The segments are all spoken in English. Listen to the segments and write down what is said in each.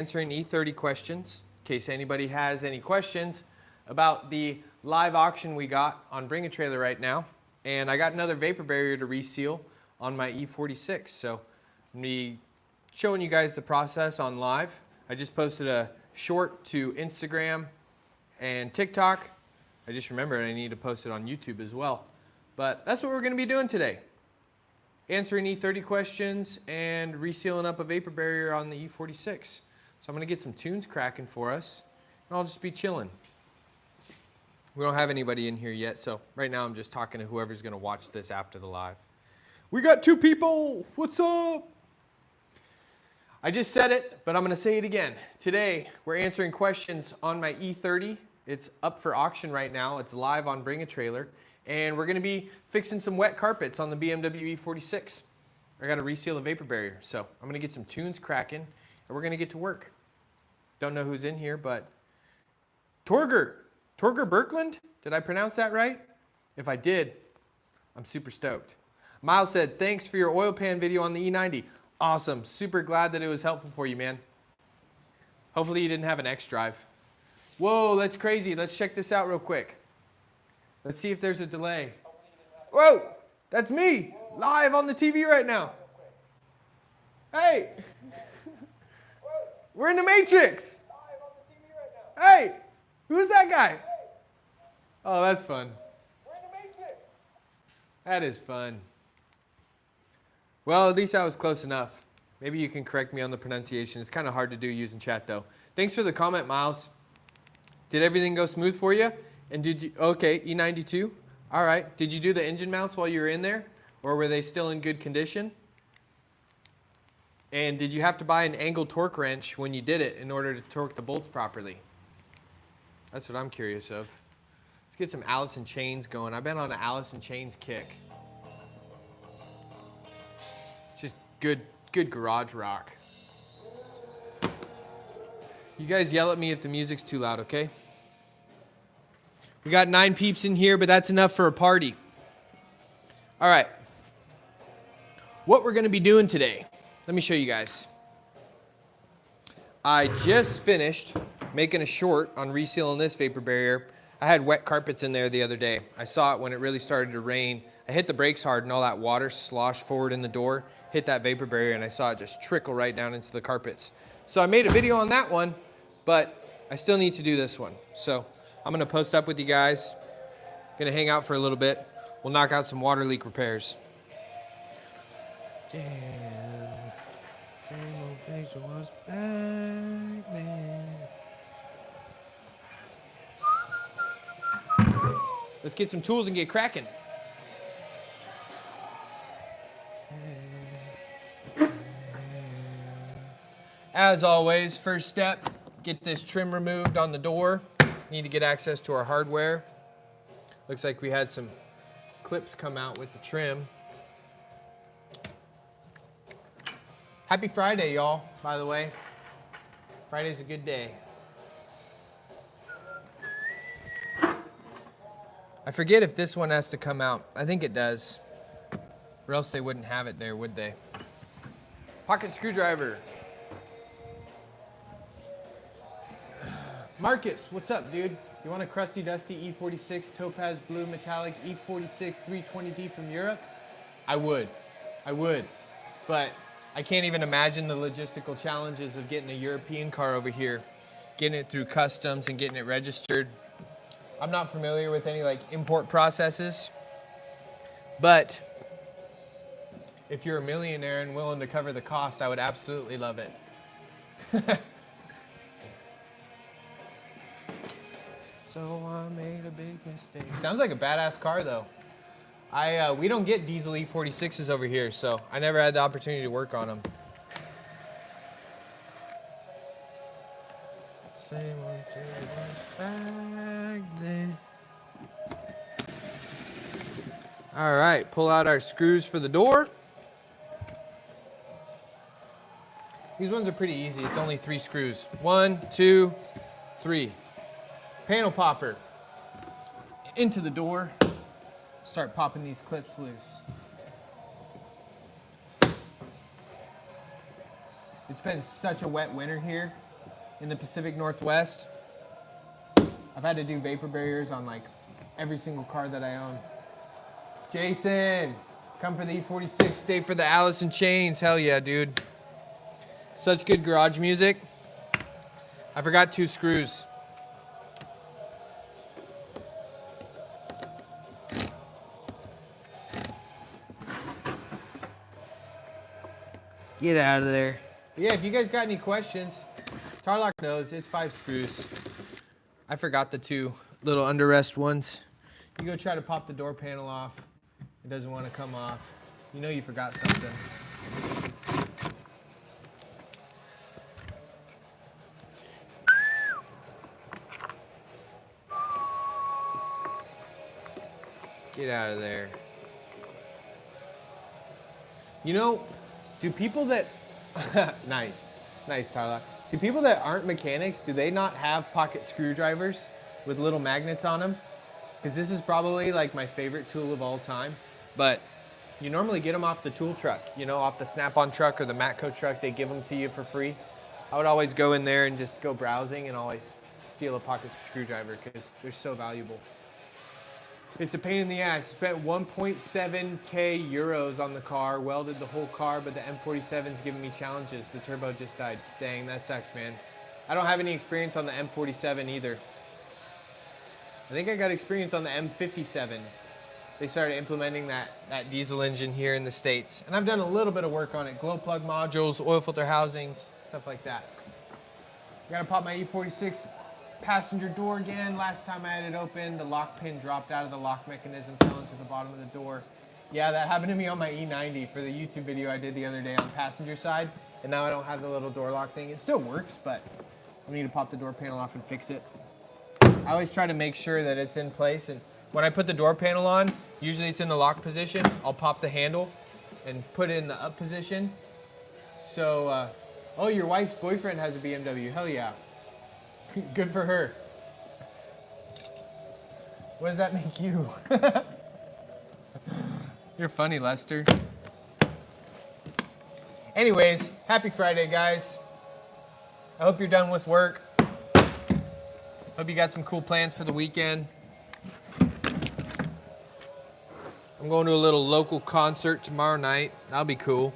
Answering E30 questions, in case anybody has any questions about the live auction we got on Bring a Trailer right now. And I got another vapor barrier to reseal on my E46. So I'm going to be showing you guys the process on live. I just posted a short to Instagram and TikTok. I just remembered I need to post it on YouTube as well. But that's what we're going to be doing today. Answering E30 questions and resealing up a vapor barrier on the E46. So I'm going to get some tunes cracking for us, and I'll just be chilling. We don't have anybody in here yet, so right now I'm just talking to whoever's going to watch this after the live. We got 2 people. What's up? I just said it, but I'm going to say it again. Today, we're answering questions on my E30. It's up for auction right now. It's live on Bring a Trailer, and we're going to be fixing some wet carpets on the BMW E46. I got to reseal the vapor barrier, so I'm going to get some tunes cracking, and we're going to get to work. Don't know who's in here, but Torger Birkland? Did I pronounce that right? If I did, I'm super stoked. Miles said, thanks for your oil pan video on the E90. Awesome. Super glad that it was helpful for you, man. Hopefully you didn't have an X drive. Whoa, that's crazy. Let's check this out real quick. Let's see if there's a delay. Whoa, that's me, live on the TV right now. Hey. We're in the Matrix. Live on the TV right now. Hey, who's that guy? Hey. Oh, that's fun. We're in the Matrix. That is fun. Well, at least I was close enough. Maybe you can correct me on the pronunciation. It's kind of hard to do using chat, though. Thanks for the comment, Miles. Did everything go smooth for you? And did you, okay, E92. All right. Did you do the engine mounts while you were in there? Or were they still in good condition? And did you have to buy an angle torque wrench when you did it in order to torque the bolts properly? That's what I'm curious of. Let's get some Alice in Chains going. I've been on an Alice in Chains kick. Just good garage rock. You guys yell at me if the music's too loud, okay? We got 9 peeps in here, but that's enough for a party. All right. What we're going to be doing today. Let me show you guys. I just finished making a short on resealing this vapor barrier. I had wet carpets in there the other day. I saw it when it really started to rain. I hit the brakes hard and all that water sloshed forward in the door, hit that vapor barrier, and I saw it just trickle right down into the carpets. So I made a video on that one, but I still need to do this one. So I'm gonna post up with you guys. Gonna hang out for a little bit. We'll knock out some water leak repairs. Damn. Same old things was back then. Let's get some tools and get cracking. As always, first step, get this trim removed on the door. Need to get access to our hardware. Looks like we had some clips come out with the trim. Happy Friday, y'all, by the way. Friday's a good day. I forget if this one has to come out. I think it does. Or else they wouldn't have it there, would they? Pocket screwdriver. Marcus, what's up, dude? You want a crusty, dusty E46 Topaz Blue Metallic E46 320D from Europe? I would. But I can't even imagine the logistical challenges of getting a European car over here, getting it through customs and getting it registered. I'm not familiar with any like import processes, but if you're a millionaire and willing to cover the cost, I would absolutely love it. So I made a big mistake. Sounds like a badass car though. We don't get diesel E46s over here, so I never had the opportunity to work on them. Same old back then. All right, pull out our screws for the door. These ones are pretty easy. It's only 3 screws. 1, 2, 3. Panel popper into the door. Start popping these clips loose. It's been such a wet winter here. in the Pacific Northwest. I've had to do vapor barriers on like every single car that I own. Jason, come for the E46, stay for the Allison chains. Hell yeah, dude. Such good garage music. I forgot 2 screws. Get out of there. But yeah, if you guys got any questions, Tarlock knows it's 5 screws. I forgot the 2 little underrest ones. You go try to pop the door panel off. It doesn't want to come off. You know you forgot something. Get out of there. You know, do people that, nice, Tyler. Do people that aren't mechanics, do they not have pocket screwdrivers with little magnets on them? Because this is probably like my favorite tool of all time. But you normally get them off the tool truck, you know, off the Snap-on truck or the Matco truck. They give them to you for free. I would always go in there and just go browsing and always steal a pocket screwdriver because they're so valuable. It's a pain in the ass. Spent 1.7K euros on the car, welded the whole car, but the M47's giving me challenges. The turbo just died. Dang, that sucks, man. I don't have any experience on the M47 either. I think I got experience on the M57. They started implementing that diesel engine here in the States. And I've done a little bit of work on it. Glow plug modules, oil filter housings, stuff like that. Gotta pop my E46 passenger door again. Last time I had it open, the lock pin dropped out of the lock mechanism, fell into the bottom of the door. Yeah, that happened to me on my E90 for the YouTube video I did the other day on passenger side. And now I don't have the little door lock thing. It still works, but I need to pop the door panel off and fix it. I always try to make sure that it's in place. And when I put the door panel on, usually it's in the lock position. I'll pop the handle and put it in the up position. So, oh, your wife's boyfriend has a BMW. Hell yeah. Good for her. What does that make you? You're funny, Lester. Anyways, happy Friday, guys. I hope you're done with work. Hope you got some cool plans for the weekend. I'm going to a little local concert tomorrow night. That'll be cool.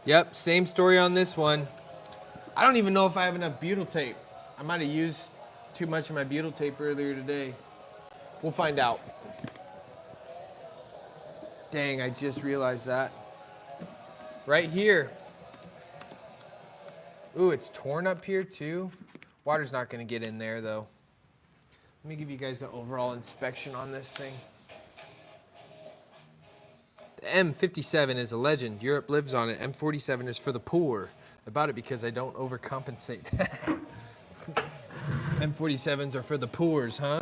Yep, same story on this one. I don't even know if I have enough butyl tape. I might have used too much of my butyl tape earlier today. We'll find out. Dang, I just realized that. Right here. Ooh, it's torn up here too. Water's not gonna get in there though. Let me give you guys an overall inspection on this thing. The M57 is a legend. Europe lives on it. M47 is for the poor. I bought it because I don't overcompensate. M47s are for the poors, huh?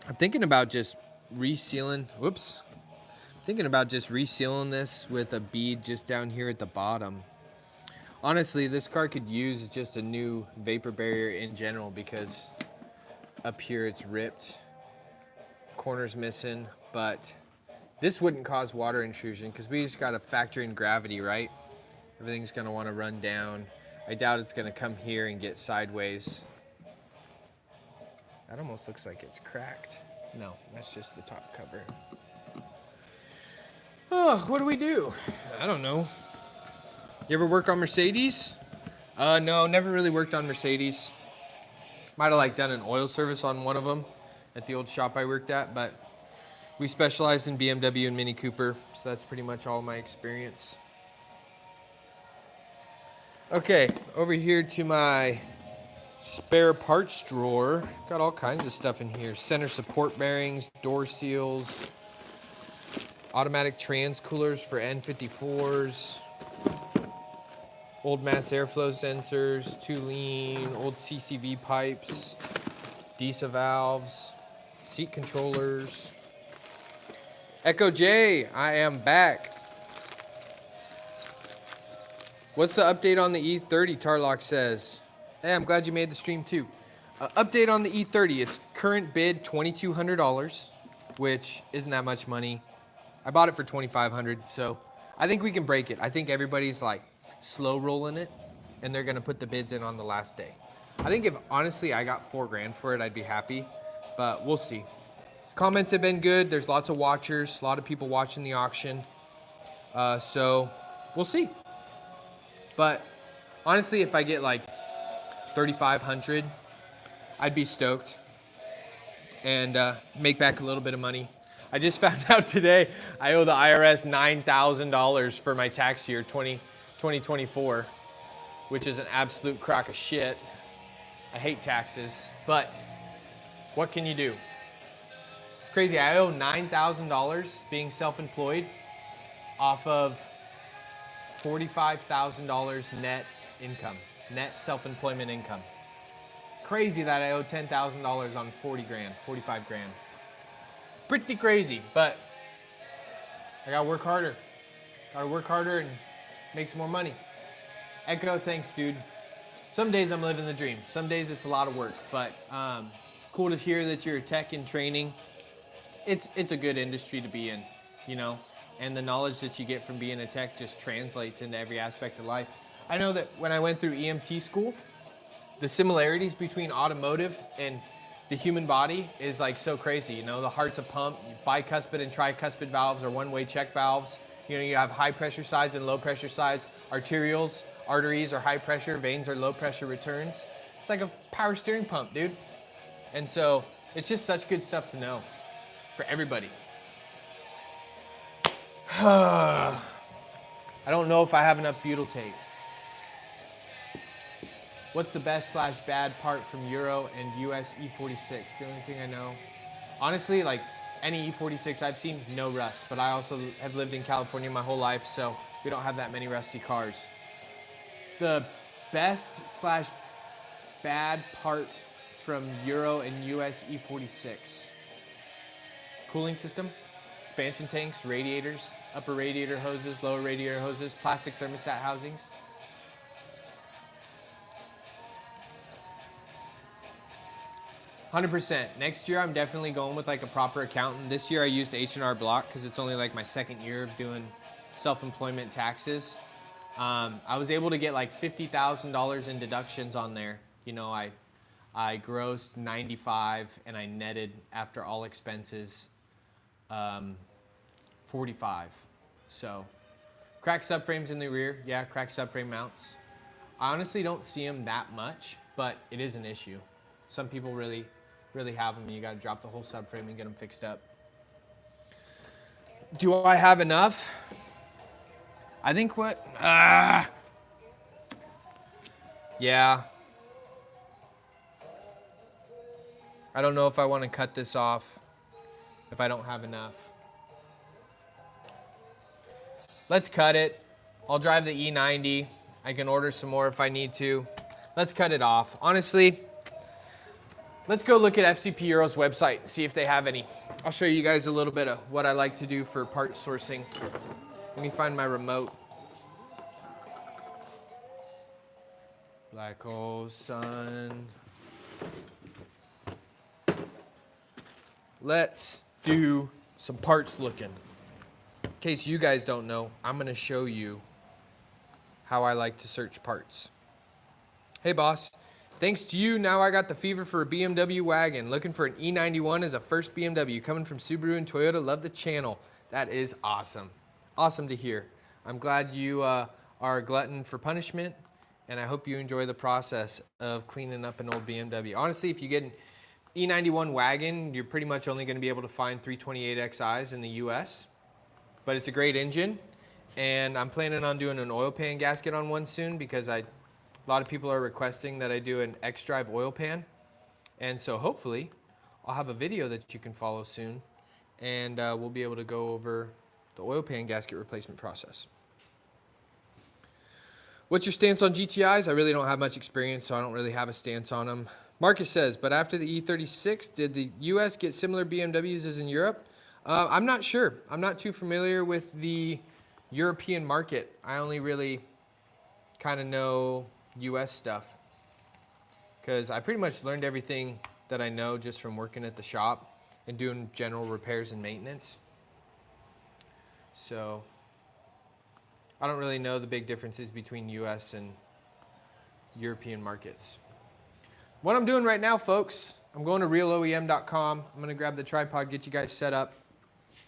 I'm thinking about just resealing. Whoops. Thinking about just resealing this with a bead just down here at the bottom. Honestly, this car could use just a new vapor barrier in general because up here it's ripped, corners missing, but this wouldn't cause water intrusion because we just got to factor in gravity, right? Everything's going to want to run down. I doubt it's going to come here and get sideways. That almost looks like it's cracked. No, that's just the top cover. Oh, what do we do? I don't know. You ever work on Mercedes? No, never really worked on Mercedes. Might have like done an oil service on one of them at the old shop I worked at, but we specialized in BMW and Mini Cooper, so that's pretty much all my experience. Okay, over here to my spare parts drawer. Got all kinds of stuff in here. Center support bearings, door seals, automatic trans coolers for N54s, old mass airflow sensors, 2-lean, old CCV pipes, DISA valves, seat controllers. Echo J, I am back. What's the update on the E30, Tarlock says? Hey, I'm glad you made the stream too. Update on the E30, it's current bid $2,200, which isn't that much money. I bought it for 2,500, so I think we can break it. I think everybody's like slow rolling it, and they're gonna put the bids in on the last day. I think if honestly I got 4 grand for it, I'd be happy, but we'll see. Comments have been good. There's lots of watchers, a lot of people watching the auction, so we'll see. But honestly, if I get like 3,500, I'd be stoked and make back a little bit of money. I just found out today I owe the IRS $9,000 for my tax year 2024, which is an absolute crock of shit. I hate taxes, but what can you do? It's crazy. I owe $9,000 being self-employed off of $45,000 net income, net self-employment income. Crazy that I owe $10,000 on 40 grand, 45 grand. Pretty crazy, but I gotta work harder. Gotta work harder and make some more money. Echo, thanks, dude. Some days I'm living the dream. Some days it's a lot of work, but cool to hear that you're a tech in training. It's a good industry to be in, you know, and the knowledge that you get from being a tech just translates into every aspect of life. I know that when I went through EMT school, the similarities between automotive and the human body is like so crazy. You know, the heart's a pump, bicuspid and tricuspid valves are one-way check valves. You know, you have high pressure sides and low pressure sides. Arterioles, arteries are high pressure, veins are low pressure returns. It's like a power steering pump, dude. And so it's just such good stuff to know for everybody. I don't know if I have enough butyl tape. What's the best / bad part from Euro and US E46? The only thing I know. Honestly, like any E46 I've seen, no rust. But I also have lived in California my whole life, so we don't have that many rusty cars. The best / bad part from Euro and US E46. Cooling system, expansion tanks, radiators, upper radiator hoses, lower radiator hoses, plastic thermostat housings. %. Next year, I'm definitely going with like a proper accountant. This year, I used H&R Block because it's only like my second year of doing self-employment taxes. I was able to get like $50,000 in deductions on there. You know, I grossed 95 and I netted after all expenses 45. So, cracked subframes in the rear. Yeah, cracked subframe mounts. I honestly don't see them that much, but it is an issue. Some people really have them. You got to drop the whole subframe and get them fixed up. Do I have enough? I think what? Yeah. I don't know if I want to cut this off if I don't have enough. Let's cut it. I'll drive the E90. I can order some more if I need to. Let's cut it off. Honestly, let's go look at FCP Euro's website and see if they have any. I'll show you guys a little bit of what I like to do for part sourcing. Let me find my remote. Black hole sun. Let's do some parts looking. In case you guys don't know, I'm going to show you how I like to search parts. Hey boss, thanks to you, now I got the fever for a BMW wagon. Looking for an E91 as a first BMW. Coming from Subaru and Toyota, love the channel. That is awesome. Awesome to hear. I'm glad you are a glutton for punishment, and I hope you enjoy the process of cleaning up an old BMW. Honestly, if you get an E91 wagon, you're pretty much only going to be able to find 328Xis in the US, but it's a great engine, and I'm planning on doing an oil pan gasket on one soon because a lot of people are requesting that I do an X-Drive oil pan, and so hopefully I'll have a video that you can follow soon, and we'll be able to go over the oil pan gasket replacement process. What's your stance on GTIs? I really don't have much experience, so I don't really have a stance on them. Marcus says, but after the E36, did the US get similar BMWs as in Europe? I'm not sure. I'm not too familiar with the European market. I only really kind of know US stuff because I pretty much learned everything that I know just from working at the shop and doing general repairs and maintenance. so I don't really know the big differences between US and European markets. What I'm doing right now, folks, I'm going to realoem.com. I'm gonna grab the tripod, get you guys set up.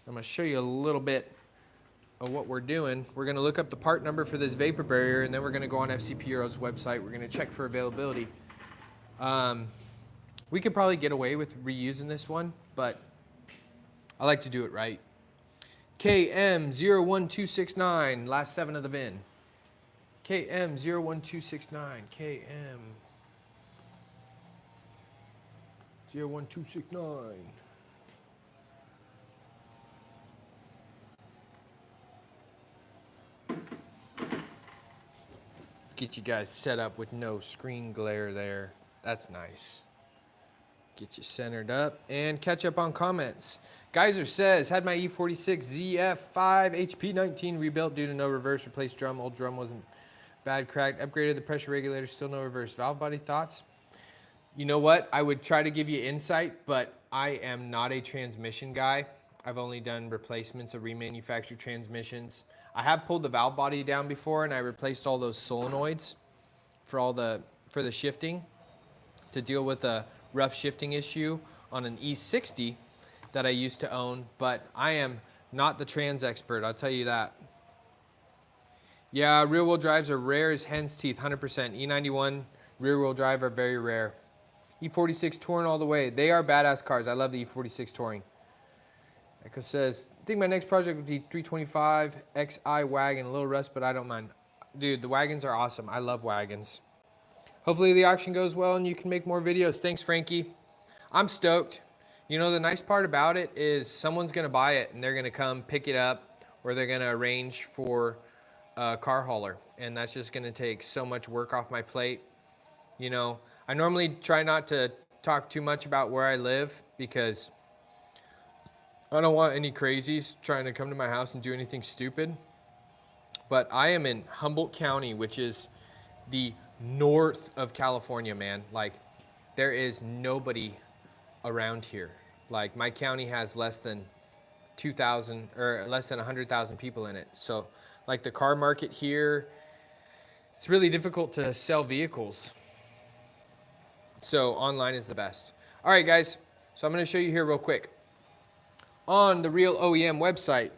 I'm gonna show you a little bit of what we're doing. We're gonna look up the part number for this vapor barrier, and then we're gonna go on FCP Euro's website. We're gonna check for availability. We could probably get away with reusing this one, but I like to do it right. KM01269, last 7 of the VIN. KM01269, KM01269. Get you guys set up with no screen glare there. That's nice. Get you centered up and catch up on comments. Geyser says, had my E46 ZF5 HP19 rebuilt due to no reverse, replaced drum. Old drum wasn't bad, cracked. Upgraded the pressure regulator, still no reverse. Valve body thoughts? You know what? I would try to give you insight, but I am not a transmission guy. I've only done replacements of remanufactured transmissions. I have pulled the valve body down before, and I replaced all those solenoids for the shifting to deal with a rough shifting issue on an E60 that I used to own, but I am not the trans expert, I'll tell you that. Yeah, rear wheel drives are rare as hen's teeth, 100%. E91 rear wheel drive are very rare. E46 Touring all the way. They are badass cars. I love the E46 Touring. Echo says, I think my next project would be 325 XI wagon, a little rust, but I don't mind. Dude, the wagons are awesome. I love wagons. Hopefully the auction goes well and you can make more videos. Thanks, Frankie. I'm stoked. You know, the nice part about it is someone's going to buy it and they're going to come pick it up, or they're going to arrange for a car hauler. And that's just going to take so much work off my plate. You know, I normally try not to talk too much about where I live because I don't want any crazies trying to come to my house and do anything stupid. But I am in Humboldt County, which is the north of California, man. Like, there is nobody around here. Like, my county has less than 2,000 or less than 100,000 people in it. So, like, the car market here, it's really difficult to sell vehicles. So, online is the best. All right, guys. So, I'm going to show you here real quick. On the Real OEM website,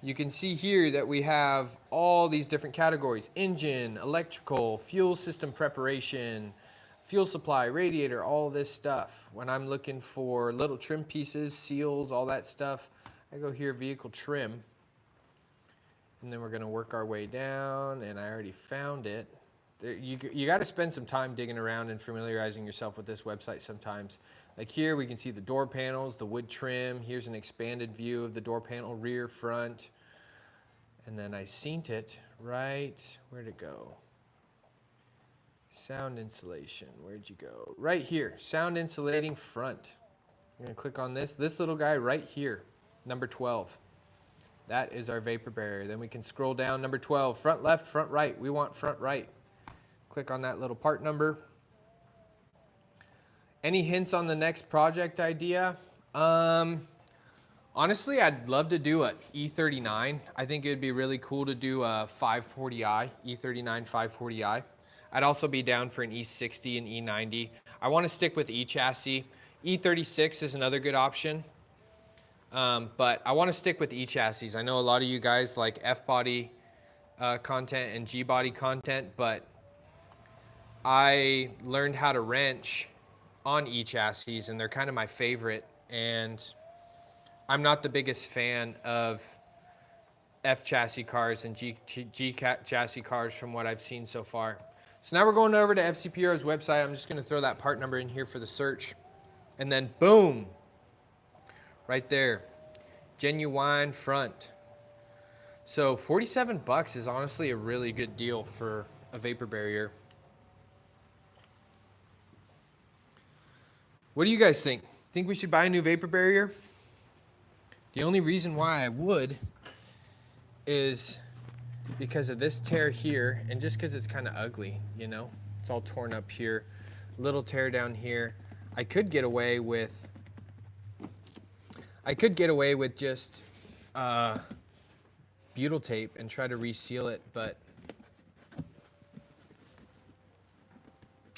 you can see here that we have all these different categories: engine, electrical, fuel system preparation, fuel supply, radiator, all this stuff. When I'm looking for little trim pieces, seals, all that stuff, I go here, vehicle trim, and then we're gonna work our way down, and I already found it. You got to spend some time digging around and familiarizing yourself with this website sometimes. Like here, we can see the door panels, the wood trim. Here's an expanded view of the door panel, rear, front. And then I synced it right, where'd it go? Sound insulation, where'd you go? Right here, sound insulating front. I'm gonna click on this little guy right here, number 12. That is our vapor barrier. Then we can scroll down, number 12, front left, front right. We want front right. Click on that little part number. Any hints on the next project idea? Honestly, I'd love to do an E39. I think it would be really cool to do a 540i, E39 540i. I'd also be down for an E60 and E90. I want to stick with E-chassis. E36 is another good option. But I want to stick with E-chassis. I know a lot of you guys like F-body content and G-body content, but I learned how to wrench on E-chassis, and they're kind of my favorite. And I'm not the biggest fan of F-chassis cars and G-chassis cars from what I've seen so far. So now we're going over to FCP Euro's website. I'm just going to throw that part number in here for the search. And then boom, right there, genuine front. So 47 bucks is honestly a really good deal for a vapor barrier. What do you guys think? Think we should buy a new vapor barrier? The only reason why I would is because of this tear here, and just because it's kind of ugly, you know? It's all torn up here, little tear down here. I could get away with just butyl tape and try to reseal it, but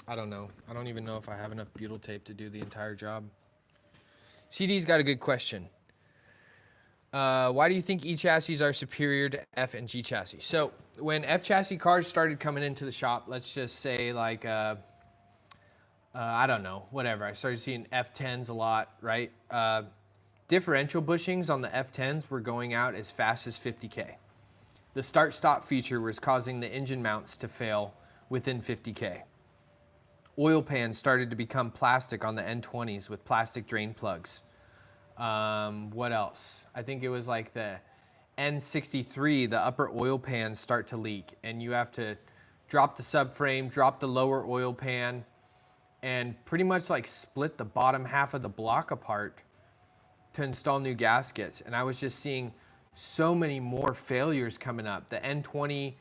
I don't know. I don't even know if I have enough butyl tape to do the entire job. CD's got a good question. Why do you think E chassis are superior to F and G chassis? So when F chassis cars started coming into the shop, let's just say like, I don't know, whatever. I started seeing F10s a lot, right? Differential bushings on the F10s were going out as fast as 50K. The start-stop feature was causing the engine mounts to fail within 50K. Oil pans started to become plastic on the N20s with plastic drain plugs. What else? I think it was like the N63, the upper oil pans start to leak, and you have to drop the subframe, drop the lower oil pan, and pretty much like split the bottom half of the block apart to install new gaskets. And I was just seeing so many more failures coming up. The N20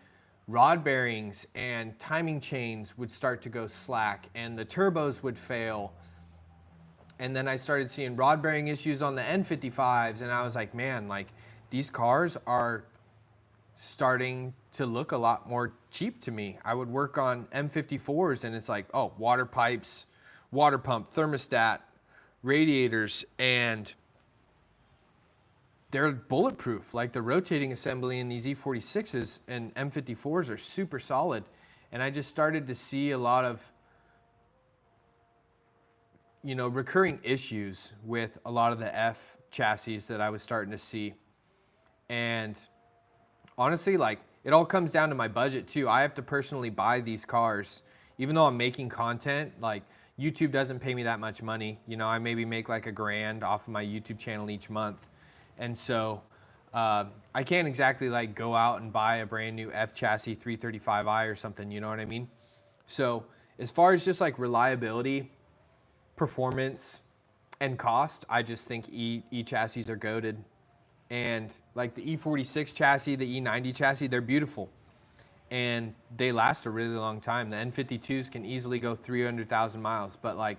rod bearings and timing chains would start to go slack, and the turbos would fail. And then I started seeing rod bearing issues on the N55s, and I was like, man, like these cars are starting to look a lot more cheap to me. I would work on M54s and it's like, oh, water pipes, water pump, thermostat, radiators, and they're bulletproof. Like the rotating assembly in these E46s and M54s are super solid. And I just started to see a lot of, you know, recurring issues with a lot of the F chassis that I was starting to see. And honestly, like it all comes down to my budget too. I have to personally buy these cars, even though I'm making content. Like YouTube doesn't pay me that much money. You know, I maybe make like $1,000 off of my YouTube channel each month. And so I can't exactly like go out and buy a brand new F chassis 335i or something, you know what I mean? So as far as just like reliability, performance, and cost, I just think E chassis are goated. And like the E46 chassis, the E90 chassis, they're beautiful. And they last a really long time. The N52s can easily go 300,000 miles, but like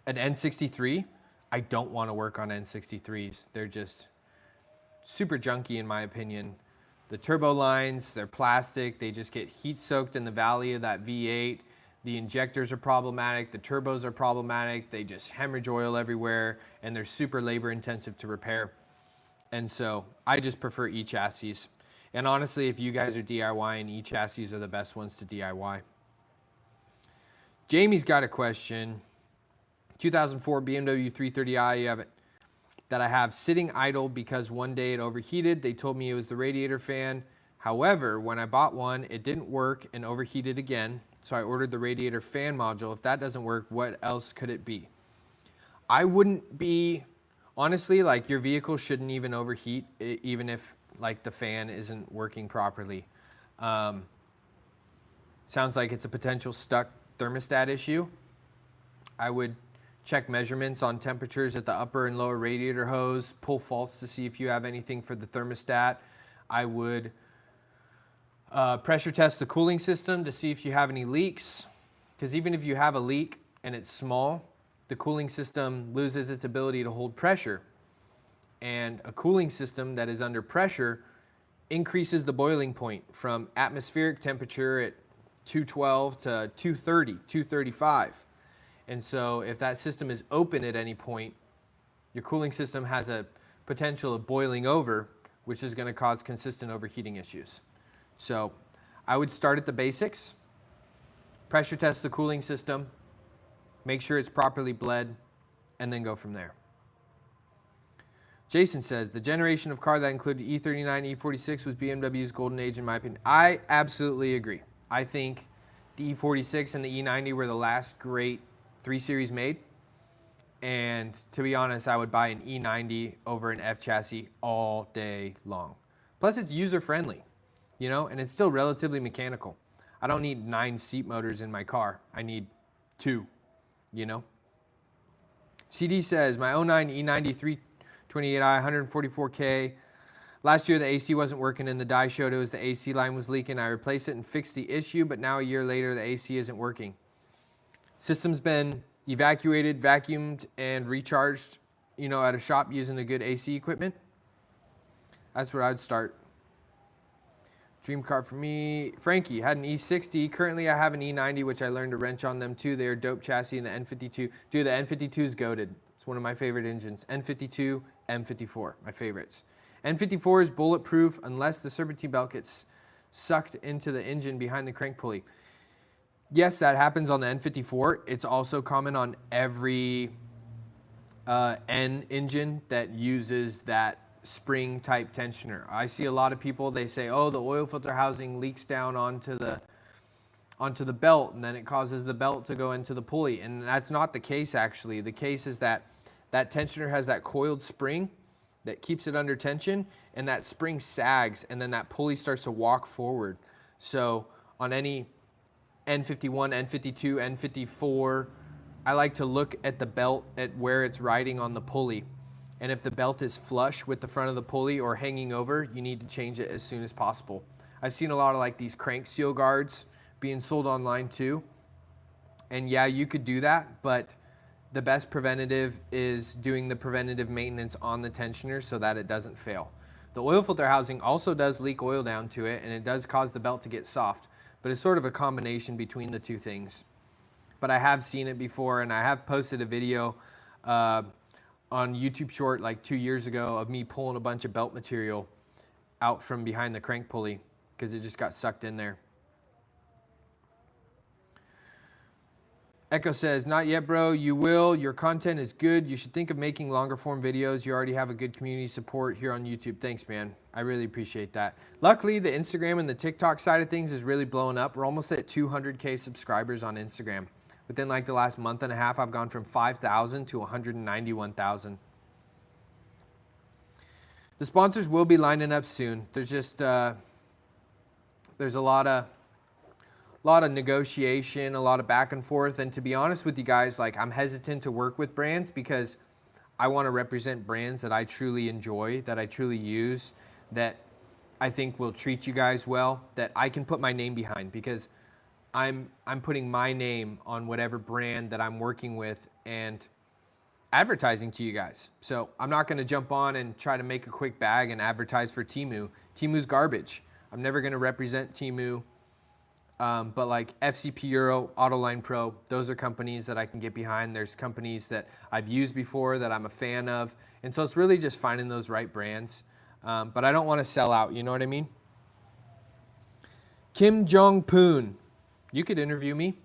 an N63, I don't want to work on N63s. They're just super junky in my opinion. The turbo lines, they're plastic. They just get heat soaked in the valley of that V8. The injectors are problematic. The turbos are problematic. They just hemorrhage oil everywhere, and they're super labor intensive to repair. And so I just prefer E chassis. And honestly, if you guys are DIYing, E chassis are the best ones to DIY. Jamie's got a question. 2004 BMW 330i, you have it, that I have sitting idle because one day it overheated. They told me it was the radiator fan. However, when I bought one, it didn't work and overheated again. So I ordered the radiator fan module. If that doesn't work, what else could it be? I wouldn't be, honestly, like your vehicle shouldn't even overheat, even if like the fan isn't working properly. Sounds like it's a potential stuck thermostat issue. I would check measurements on temperatures at the upper and lower radiator hose, pull faults to see if you have anything for the thermostat. I would pressure test the cooling system to see if you have any leaks, because even if you have a leak and it's small, the cooling system loses its ability to hold pressure. And a cooling system that is under pressure increases the boiling point from atmospheric temperature at 212 to 230, 235. And so if that system is open at any point, your cooling system has a potential of boiling over, which is going to cause consistent overheating issues. So I would start at the basics, pressure test the cooling system, make sure it's properly bled, and then go from there. Jason says, the generation of car that included E39, E46 was BMW's golden age in my opinion. I absolutely agree. I think the E46 and the E90 were the last great 3 Series made. And to be honest, I would buy an E90 over an F chassis all day long. Plus it's user friendly, you know, and it's still relatively mechanical. I don't need 9 seat motors in my car. I need 2, you know. CD says, my 09 E90 328i, 144K. Last year the AC wasn't working and the die showed it was the AC line was leaking. I replaced it and fixed the issue, but now a year later the AC isn't working. System's been evacuated, vacuumed, and recharged, you know, at a shop using a good AC equipment. That's where I'd start. Dream car for me. Frankie had an E60. Currently, I have an E90, which I learned to wrench on them too. They are dope chassis, and the N52. Dude, the N52 is goated. It's one of my favorite engines. N52, M54, my favorites. N54 is bulletproof unless the serpentine belt gets sucked into the engine behind the crank pulley. Yes, that happens on the N54. It's also common on every N engine that uses that spring type tensioner. I see a lot of people, they say, oh, the oil filter housing leaks down onto the belt, and then it causes the belt to go into the pulley. And that's not the case, actually. The case is that that tensioner has that coiled spring that keeps it under tension, and that spring sags, and then that pulley starts to walk forward. So on any N51, N52, N54, I like to look at the belt at where it's riding on the pulley. And if the belt is flush with the front of the pulley or hanging over, you need to change it as soon as possible. I've seen a lot of like these crank seal guards being sold online too. And yeah, you could do that, but the best preventative is doing the preventative maintenance on the tensioner so that it doesn't fail. The oil filter housing also does leak oil down to it, and it does cause the belt to get soft, but it's sort of a combination between the two things. But I have seen it before, and I have posted a video on YouTube Short like 2 years ago of me pulling a bunch of belt material out from behind the crank pulley because it just got sucked in there. Echo says, not yet, bro. You will. Your content is good. You should think of making longer form videos. You already have a good community support here on YouTube. Thanks, man. I really appreciate that. Luckily, the Instagram and the TikTok side of things is really blowing up. We're almost at 200K subscribers on Instagram. Within like the last month and a half, I've gone from 5,000 to 191,000. The sponsors will be lining up soon. There's just, there's a lot of negotiation, a lot of back and forth. And to be honest with you guys, like I'm hesitant to work with brands because I want to represent brands that I truly enjoy, that I truly use, that I think will treat you guys well, that I can put my name behind, because I'm putting my name on whatever brand that I'm working with and advertising to you guys. So I'm not going to jump on and try to make a quick bag and advertise for Temu. Temu's garbage. I'm never going to represent Temu. But like FCP Euro, Autoline Pro, those are companies that I can get behind. There's companies that I've used before that I'm a fan of. And so it's really just finding those right brands. But I don't want to sell out, you know what I mean? Kim Jong-poon. You could interview me.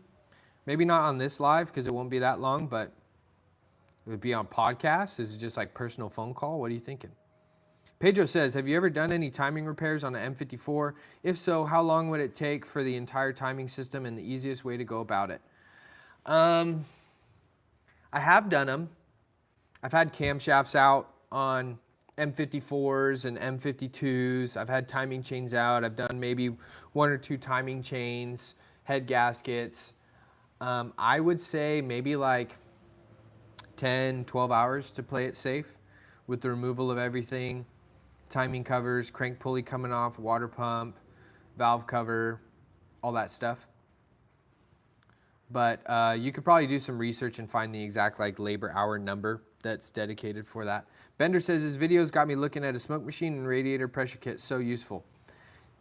Maybe not on this live because it won't be that long, but it would be on podcast. Is it just like personal phone call? What are you thinking? Pedro says, have you ever done any timing repairs on an M54? If so, how long would it take for the entire timing system and the easiest way to go about it? I have done them. I've had camshafts out on M54s and M52s. I've had timing chains out. I've done maybe 1 or 2 timing chains, head gaskets. I would say maybe like 10, 12 hours to play it safe with the removal of everything. Timing covers, crank pulley coming off, water pump, valve cover, all that stuff. But you could probably do some research and find the exact like labor hour number that's dedicated for that. Bender says his videos got me looking at a smoke machine and radiator pressure kit. So useful.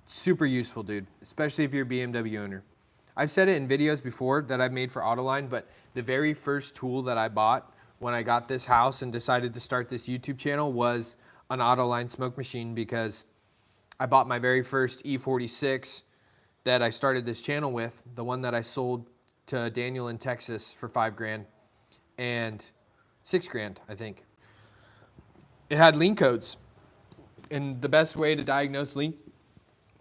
Super useful, dude, especially if you're a BMW owner. I've said it in videos before that I've made for Autoline, but the very first tool that I bought when I got this house and decided to start this YouTube channel was an Autoline smoke machine, because I bought my very first E46 that I started this channel with, the one that I sold to Daniel in Texas for $5,000 and $6,000, I think. It had lean codes, and the best way to diagnose lean,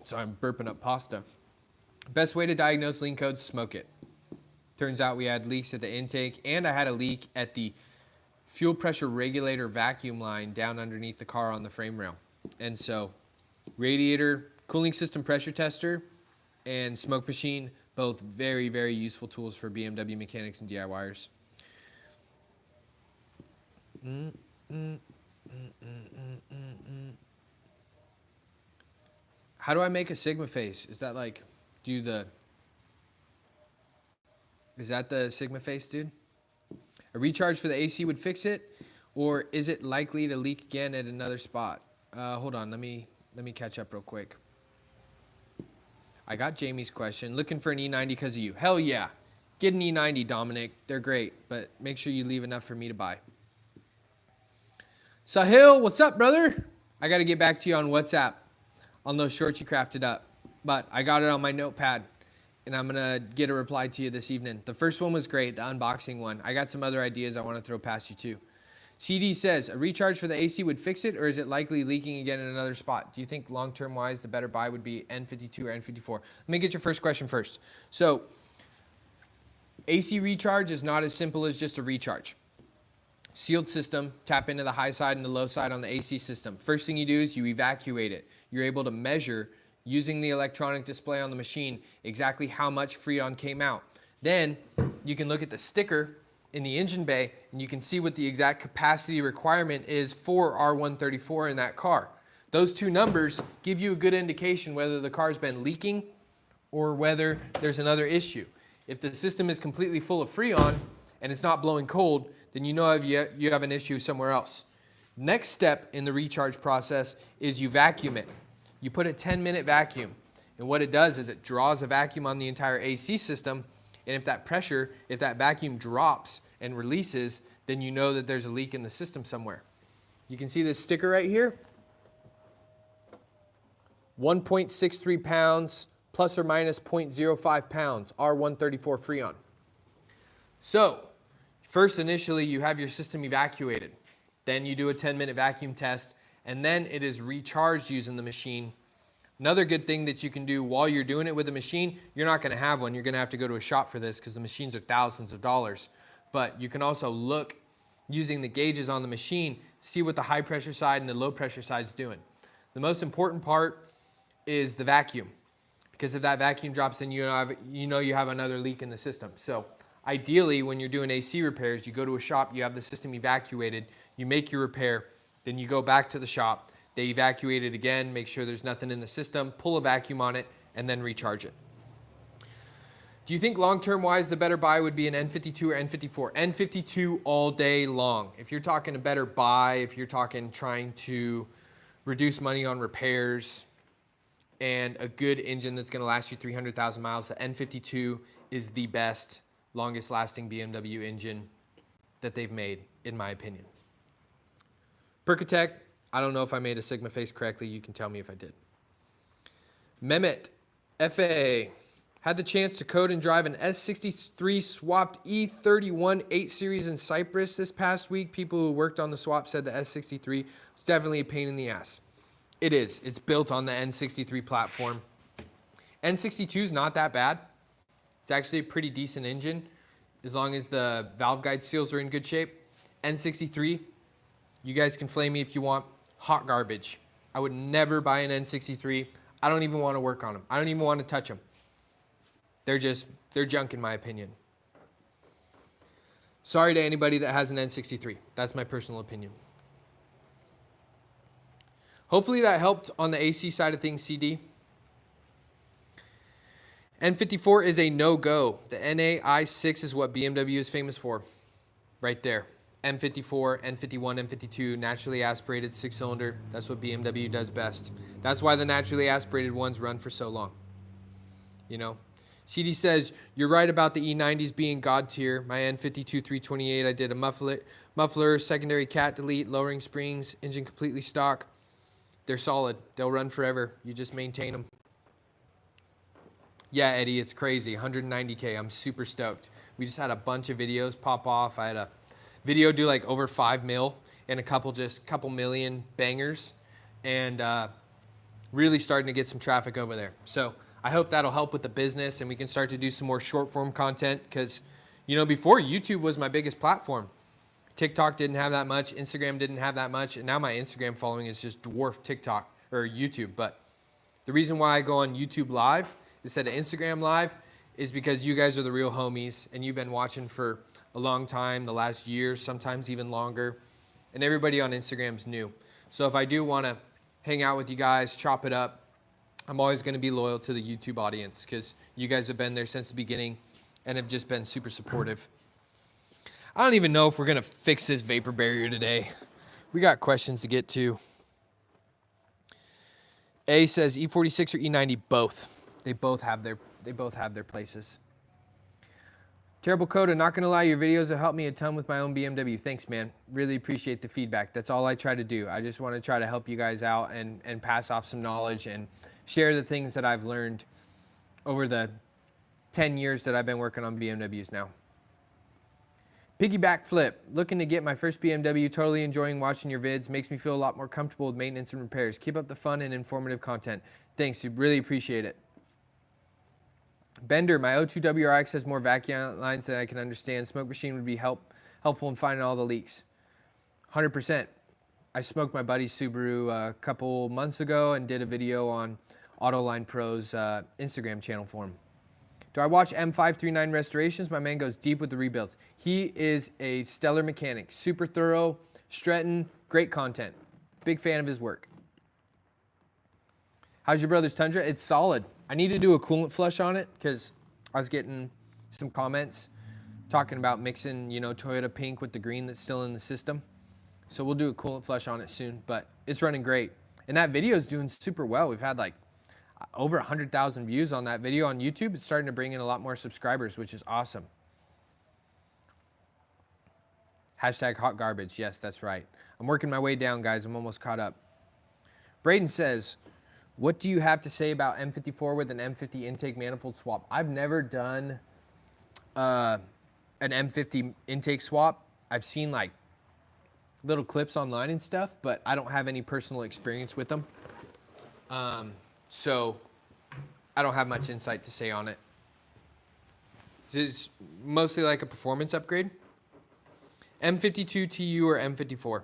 so I'm burping up pasta. Best way to diagnose lean codes, smoke it. Turns out we had leaks at the intake, and I had a leak at the fuel pressure regulator vacuum line down underneath the car on the frame rail. And so radiator, cooling system pressure tester, and smoke machine, both very, very useful tools for BMW mechanics and DIYers. How do I make a Sigma face? Is that like, is that the Sigma face, dude? A recharge for the AC would fix it, or is it likely to leak again at another spot? Hold on, let me catch up real quick. I got Jamie's question. Looking for an E90 because of you. Hell yeah. Get an E90, Dominic. They're great, but make sure you leave enough for me to buy. Sahil, what's up, brother? I got to get back to you on WhatsApp on those shorts you crafted up, but I got it on my notepad, and I'm going to get a reply to you this evening. The first one was great, the unboxing one. I got some other ideas I want to throw past you, too. CD says, a recharge for the AC would fix it, or is it likely leaking again in another spot? Do you think long-term wise the better buy would be N52 or N54? Let me get your first question first. So AC recharge is not as simple as just a recharge. Sealed system, tap into the high side and the low side on the AC system. First thing you do is you evacuate it. You're able to measure using the electronic display on the machine exactly how much Freon came out. Then you can look at the sticker in the engine bay and you can see what the exact capacity requirement is for R134 in that car. Those two numbers give you a good indication whether the car's been leaking or whether there's another issue. If the system is completely full of Freon and it's not blowing cold, then you know you have an issue somewhere else. Next step in the recharge process is you vacuum it. You put a 10-minute vacuum, and what it does is it draws a vacuum on the entire AC system, and if that vacuum drops and releases, then you know that there's a leak in the system somewhere. You can see this sticker right here. 1.63 pounds plus or minus 0.05 pounds, R134 Freon. So, first initially you have your system evacuated. Then you do a 10-minute vacuum test, and then it is recharged using the machine. Another good thing that you can do while you're doing it with the machine, you're not going to have one. You're going to have to go to a shop for this because the machines are thousands of dollars. But you can also look using the gauges on the machine, see what the high pressure side and the low pressure side is doing. The most important part is the vacuum, because if that vacuum drops, then you know you have another leak in the system. So ideally, when you're doing AC repairs, you go to a shop, you have the system evacuated, you make your repair, then you go back to the shop, they evacuate it again, make sure there's nothing in the system, pull a vacuum on it, and then recharge it. Do you think long-term wise the better buy would be an N52 or N54? N52 all day long. If you're talking a better buy, if you're talking trying to reduce money on repairs and a good engine that's going to last you 300,000 miles, the N52 is the best, longest lasting BMW engine that they've made, in my opinion. Percatech, I don't know if I made a Sigma face correctly. You can tell me if I did. Mehmet, FAA, had the chance to code and drive an S63 swapped E31 8 Series in Cyprus this past week. People who worked on the swap said the S63 was definitely a pain in the ass. It is. It's built on the N63 platform. N62 is not that bad. It's actually a pretty decent engine as long as the valve guide seals are in good shape. N63, you guys can flame me if you want, hot garbage. I would never buy an N63. I don't even want to work on them. I don't even want to touch them. They're junk in my opinion. Sorry to anybody that has an N63. That's my personal opinion. Hopefully that helped on the AC side of things, CD. N54 is a no-go. The NA-i6 is what BMW is famous for. Right there. M54, N51, M52, naturally aspirated 6-cylinder. That's what BMW does best. That's why the naturally aspirated ones run for so long. You know? CD says, you're right about the E90s being God tier. My N52 328, I did a muffler, secondary cat delete, lowering springs, engine completely stock. They're solid. They'll run forever. You just maintain them. Yeah, Eddie, it's crazy. 190K. I'm super stoked. We just had a bunch of videos pop off. I had a video do like over 5 mil and a couple million bangers, and really starting to get some traffic over there. So I hope that'll help with the business and we can start to do some more short form content because, you know, before YouTube was my biggest platform. TikTok didn't have that much. Instagram didn't have that much. And now my Instagram following is just dwarfed TikTok or YouTube. But the reason why I go on YouTube Live instead of Instagram Live is because you guys are the real homies and you've been watching for a long time, the last year, sometimes even longer. And everybody on Instagram's new. So if I do want to hang out with you guys, chop it up, I'm always going to be loyal to the YouTube audience because you guys have been there since the beginning and have just been super supportive. I don't even know if we're going to fix this vapor barrier today. We got questions to get to. A says E46 or E90, both. They both have their places. Terrible Coda, not gonna lie, your videos have helped me a ton with my own BMW. Thanks, man. Really appreciate the feedback. That's all I try to do. I just want to try to help you guys out and pass off some knowledge and share the things that I've learned over the 10 years that I've been working on BMWs now. Piggyback flip, looking to get my first BMW, totally enjoying watching your vids, makes me feel a lot more comfortable with maintenance and repairs. Keep up the fun and informative content. Thanks, dude, really appreciate it. Bender, my 02 WRX has more vacuum lines than I can understand. Smoke machine would be helpful in finding all the leaks. 100%. I smoked my buddy's Subaru a couple months ago and did a video on Autoline Pro's Instagram channel for him. Do I watch M539 restorations? My man goes deep with the rebuilds. He is a stellar mechanic, super thorough, strutting, great content. Big fan of his work. How's your brother's Tundra? It's solid. I need to do a coolant flush on it because I was getting some comments talking about mixing, you know, Toyota pink with the green that's still in the system. So we'll do a coolant flush on it soon, but it's running great. And that video is doing super well. We've had like over 100,000 views on that video on YouTube. It's starting to bring in a lot more subscribers, which is awesome. Hashtag hot garbage. Yes, that's right. I'm working my way down, guys. I'm almost caught up. Braden says, what do you have to say about M54 with an M50 intake manifold swap? I've never done an M50 intake swap. I've seen like little clips online and stuff, but I don't have any personal experience with them. So I don't have much insight to say on it. It's mostly like a performance upgrade. M52 TU or M54?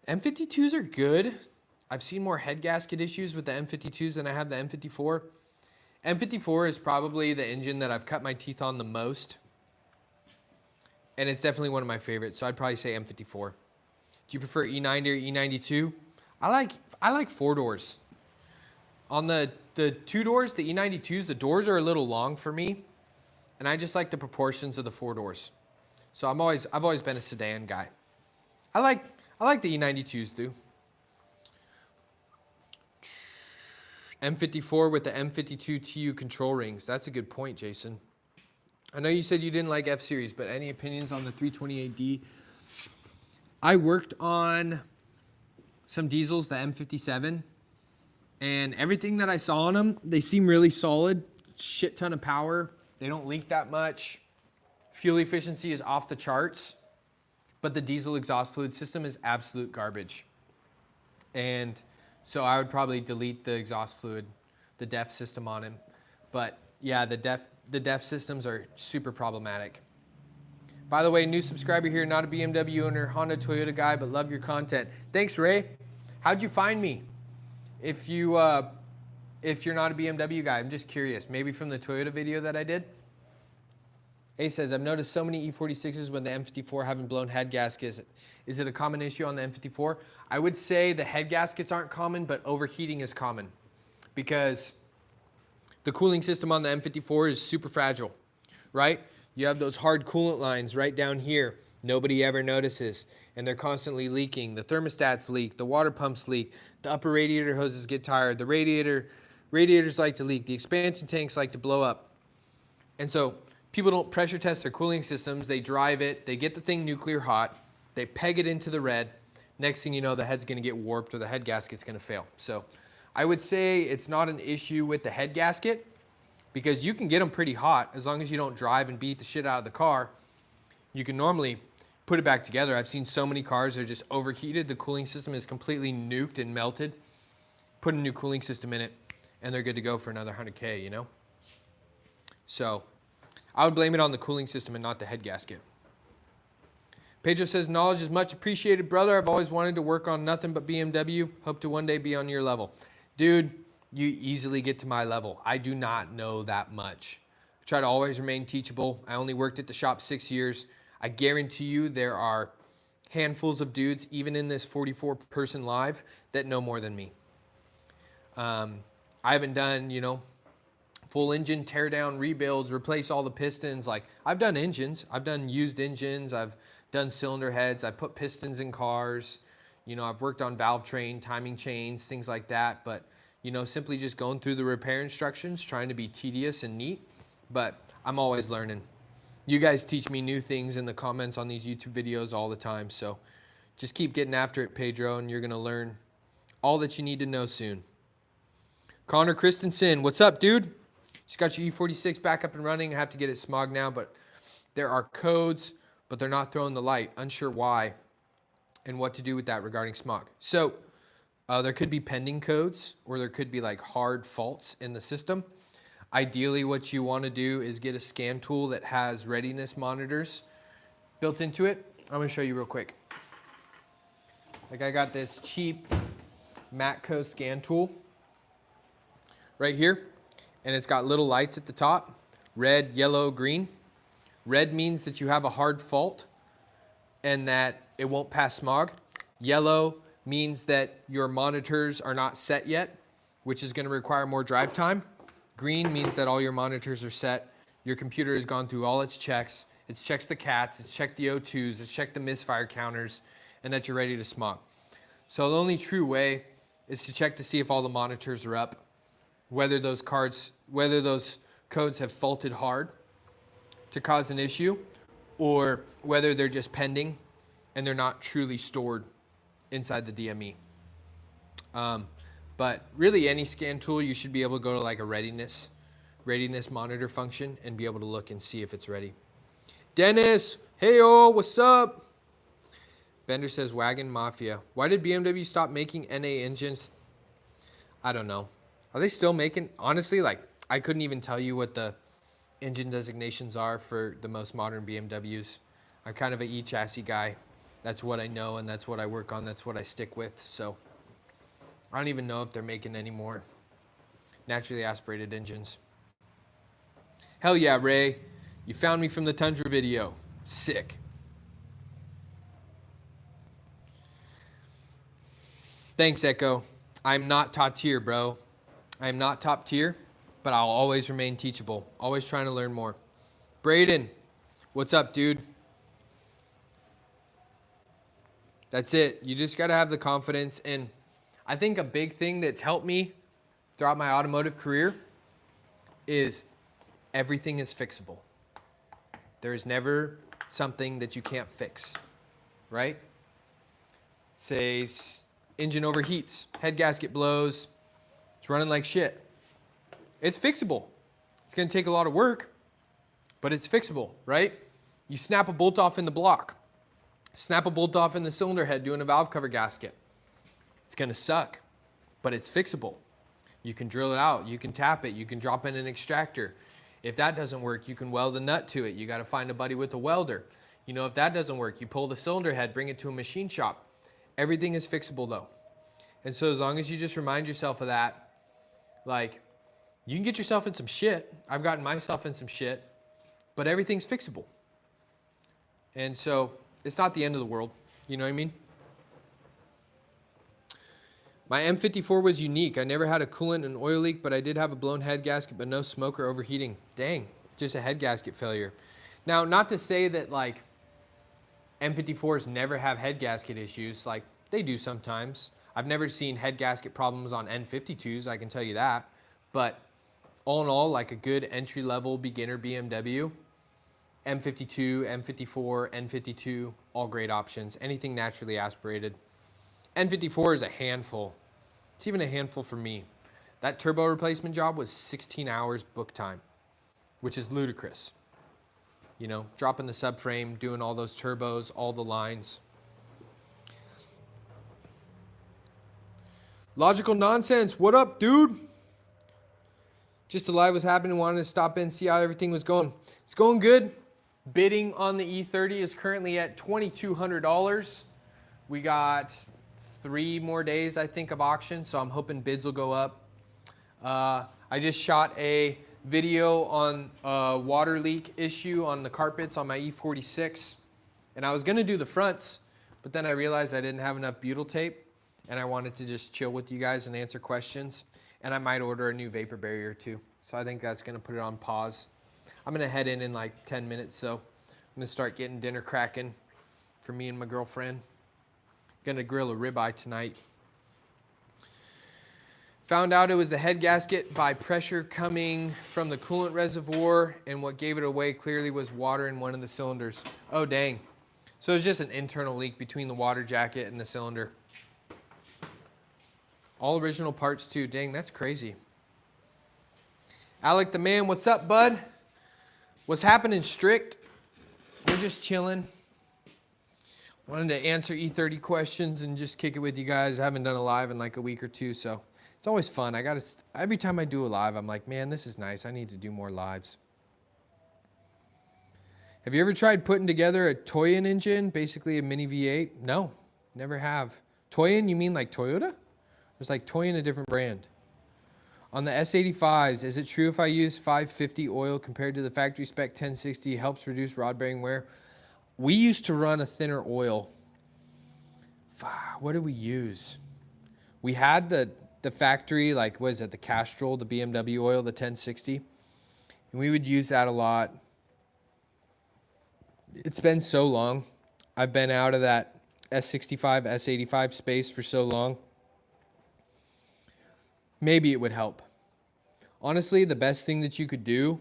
M52s are good. I've seen more head gasket issues with the M52s than I have the M54. M54 is probably the engine that I've cut my teeth on the most. And it's definitely one of my favorites, so I'd probably say M54. Do you prefer E90 or E92? I like four doors. On the two doors, the E92s, the doors are a little long for me, and I just like the proportions of the four doors. So I've always been a sedan guy. I like the E92s though. M54 with the M52 TU control rings. That's a good point, Jason. I know you said you didn't like F-Series, but any opinions on the 328D? I worked on some diesels, the M57, and everything that I saw on them, they seem really solid. Shit ton of power. They don't leak that much. Fuel efficiency is off the charts, but the diesel exhaust fluid system is absolute garbage. And so I would probably delete the exhaust fluid, the DEF system on him. But yeah, the DEF systems are super problematic. By the way, new subscriber here, not a BMW owner, Honda, Toyota guy, but love your content. Thanks, Ray. How'd you find me? If you're not a BMW guy, I'm just curious. Maybe from the Toyota video that I did? A says, I've noticed so many E46s when the M54 haven't blown head gaskets. Is it a common issue on the M54? I would say the head gaskets aren't common, but overheating is common because the cooling system on the M54 is super fragile, right? You have those hard coolant lines right down here. Nobody ever notices, and they're constantly leaking. The thermostats leak, the water pumps leak, the upper radiator hoses get tired, the radiators like to leak, the expansion tanks like to blow up. And so people don't pressure test their cooling systems. They drive it, they get the thing nuclear hot, they peg it into the red. Next thing you know, the head's gonna get warped or the head gasket's gonna fail. So I would say it's not an issue with the head gasket because you can get them pretty hot as long as you don't drive and beat the shit out of the car. You can normally put it back together. I've seen so many cars that are just overheated. The cooling system is completely nuked and melted. Put a new cooling system in it and they're good to go for another 100K, you know? So I would blame it on the cooling system and not the head gasket. Pedro says, knowledge is much appreciated, brother. I've always wanted to work on nothing but BMW. Hope to one day be on your level. Dude, you easily get to my level. I do not know that much. I try to always remain teachable. I only worked at the shop 6 years. I guarantee you there are handfuls of dudes, even in this 44-person live, that know more than me. I haven't done, you know, full engine tear down rebuilds, replace all the pistons. Like I've done engines, I've done used engines, I've done cylinder heads, I put pistons in cars, You know, I've worked on valve train, timing chains, things like that, but you know, simply just going through the repair instructions, trying to be tedious and neat, but I'm always learning. You guys teach me new things in the comments on these YouTube videos all the time, so just keep getting after it, Pedro, and you're gonna learn all that you need to know soon. Connor Christensen, what's up, dude? Just got your E46 back up and running. I have to get it smog now, but there are codes, but they're not throwing the light. Unsure why and what to do with that regarding smog. So there could be pending codes, or there could be like hard faults in the system. Ideally, what you want to do is get a scan tool that has readiness monitors built into it. I'm going to show you real quick. Like I got this cheap Matco scan tool right here, and it's got little lights at the top, red, yellow, green. Red means that you have a hard fault and that it won't pass smog. Yellow means that your monitors are not set yet, which is going to require more drive time. Green means that all your monitors are set. Your computer has gone through all its checks. It's checked the CATs, it's checked the O2s, it's checked the misfire counters, and that you're ready to smog. So the only true way is to check to see if all the monitors are up, whether those codes have faulted hard to cause an issue, or whether they're just pending and they're not truly stored inside the DME. But really any scan tool, you should be able to go to like a readiness monitor function and be able to look and see if it's ready. Dennis, hey-o, what's up? Bender says, Wagon Mafia. Why did BMW stop making NA engines? I don't know. Are they still making, honestly, like I couldn't even tell you what the engine designations are for the most modern BMWs. I'm kind of an E-chassis guy. That's what I know and that's what I work on. That's what I stick with. So I don't even know if they're making any more naturally aspirated engines. Hell yeah, Ray. You found me from the Tundra video. Sick. Thanks, Echo. I'm not top tier, bro. I'm not top tier, but I'll always remain teachable. Always trying to learn more. Braden, what's up, dude? That's it. You just got to have the confidence. And I think a big thing that's helped me throughout my automotive career is everything is fixable. There is never something that you can't fix, right? Say engine overheats, head gasket blows, it's running like shit. It's fixable. It's going to take a lot of work, but it's fixable, right? You snap a bolt off in the block, snap a bolt off in the cylinder head doing a valve cover gasket. It's going to suck, but it's fixable. You can drill it out. You can tap it. You can drop in an extractor. If that doesn't work, you can weld a nut to it. You got to find a buddy with a welder. You know, if that doesn't work, you pull the cylinder head, bring it to a machine shop. Everything is fixable though. And so as long as you just remind yourself of that, like, you can get yourself in some shit. I've gotten myself in some shit, but everything's fixable. And so it's not the end of the world. You know what I mean? My M54 was unique. I never had a coolant and oil leak, but I did have a blown head gasket, but no smoke or overheating. Dang, just a head gasket failure. Now, not to say that like M54s never have head gasket issues. Like they do sometimes. I've never seen head gasket problems on N52s, I can tell you that. But all in all, like a good entry-level beginner BMW, M52, M54, N52, all great options. Anything naturally aspirated. N54 is a handful. It's even a handful for me. That turbo replacement job was 16 hours book time, which is ludicrous. You know, dropping the subframe, doing all those turbos, all the lines. Logical Nonsense, what up, dude? Just the live was happening, wanted to stop in, see how everything was going. It's going good. Bidding on the E30 is currently at $2,200. We got 3 more days, I think, of auction, so I'm hoping bids will go up. I just shot a video on a water leak issue on the carpets on my E46, and I was going to do the fronts, but then I realized I didn't have enough butyl tape, and I wanted to just chill with you guys and answer questions, and I might order a new vapor barrier too, so I think that's going to put it on pause. I'm going to head in like 10 minutes, so I'm going to start getting dinner cracking for me and my girlfriend. Gonna grill a ribeye tonight. Found out it was the head gasket by pressure coming from the coolant reservoir, and what gave it away clearly was water in one of the cylinders. Oh, dang. So it's just an internal leak between the water jacket and the cylinder. All original parts too. Dang, that's crazy. Alec the man, what's up, bud? What's happening, Strict? We're just chilling. Wanted to answer E30 questions and just kick it with you guys. I haven't done a live in like a week or two, so it's always fun. Every time I do a live, I'm like, man, this is nice. I need to do more lives. Have you ever tried putting together a Toyin engine, basically a mini V8? No, never have. Toyin, you mean like Toyota? It's like Toyin, a different brand. On the S85s, is it true if I use 550 oil compared to the factory spec 1060 helps reduce rod bearing wear? We used to run a thinner oil. What did we use? We had the factory, like, what is it, the Castrol, the BMW oil, the 1060. And we would use that a lot. It's been so long. I've been out of that S65, S85 space for so long. Maybe it would help. Honestly, the best thing that you could do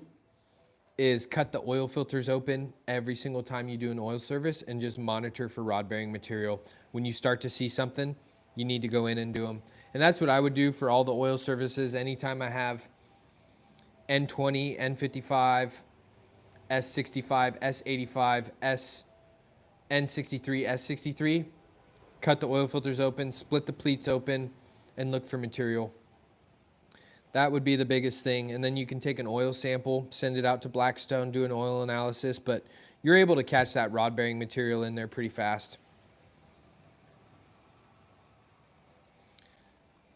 is cut the oil filters open every single time you do an oil service and just monitor for rod bearing material. When you start to see something, you need to go in and do them. And that's what I would do for all the oil services. Anytime I have N20, N55, S65, S85, N63, S63, cut the oil filters open, split the pleats open, and look for material. That would be the biggest thing. And then you can take an oil sample, send it out to Blackstone, do an oil analysis, but you're able to catch that rod bearing material in there pretty fast.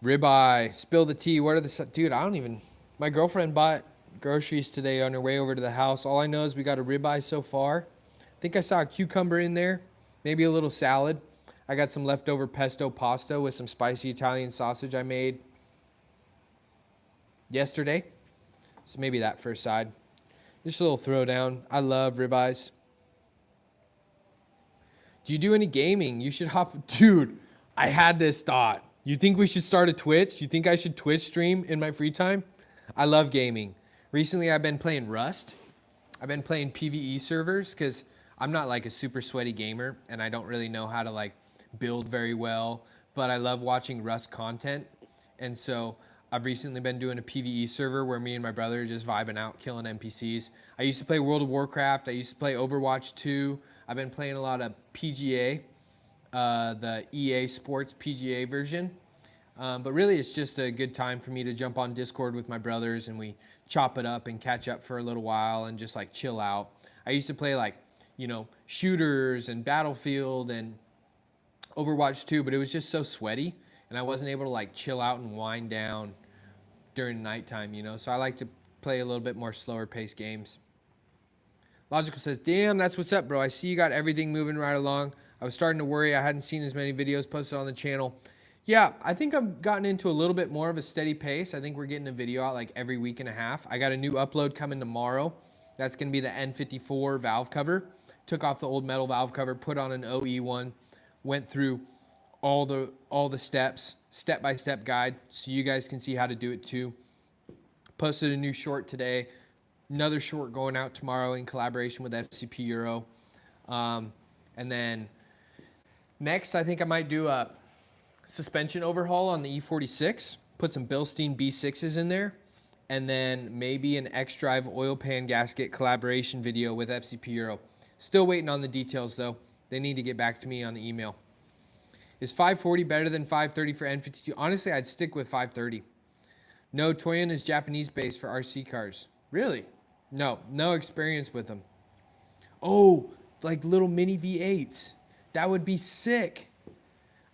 Ribeye, spill the tea. What are the, dude, I don't even, my girlfriend bought groceries today on her way over to the house. All I know is we got a ribeye so far. I think I saw a cucumber in there, maybe a little salad. I got some leftover pesto pasta with some spicy Italian sausage I made yesterday. So maybe that for a side. Just a little throwdown. I love ribeyes. Do you do any gaming? You should hop, dude, I had this thought. You think we should start a Twitch? You think I should Twitch stream in my free time? I love gaming. Recently, I've been playing Rust. I've been playing PvE servers because I'm not like a super sweaty gamer and I don't really know how to like build very well, but I love watching Rust content. And so I've recently been doing a PvE server where me and my brother are just vibing out, killing NPCs. I used to play World of Warcraft. I used to play Overwatch 2. I've been playing a lot of PGA, the EA Sports PGA version. But really, it's just a good time for me to jump on Discord with my brothers and we chop it up and catch up for a little while and just like chill out. I used to play like, you know, shooters and Battlefield and Overwatch 2, but it was just so sweaty and I wasn't able to like chill out and wind down during nighttime, you know. So I like to play a little bit more slower paced games. Logical says, damn, that's what's up, bro. I see you got everything moving right along. I was starting to worry. I hadn't seen as many videos posted on the channel. Yeah, I think I've gotten into a little bit more of a steady pace. I think we're getting a video out like every week and a half. I got a new upload coming tomorrow. That's going to be the N54 valve cover. Took off the old metal valve cover, put on an OE one, went through all the steps, step-by-step guide, so you guys can see how to do it too. Posted a new short today. Another short going out tomorrow in collaboration with FCP Euro. And then next, I think I might do a suspension overhaul on the E46, put some Bilstein B6s in there, and then maybe an X-Drive oil pan gasket collaboration video with FCP Euro. Still waiting on the details though. They need to get back to me on the email. Is 540 better than 530 for N52? Honestly, I'd stick with 530. No, Toyin is Japanese based for RC cars. Really? No experience with them. Oh, like little mini V8s. That would be sick.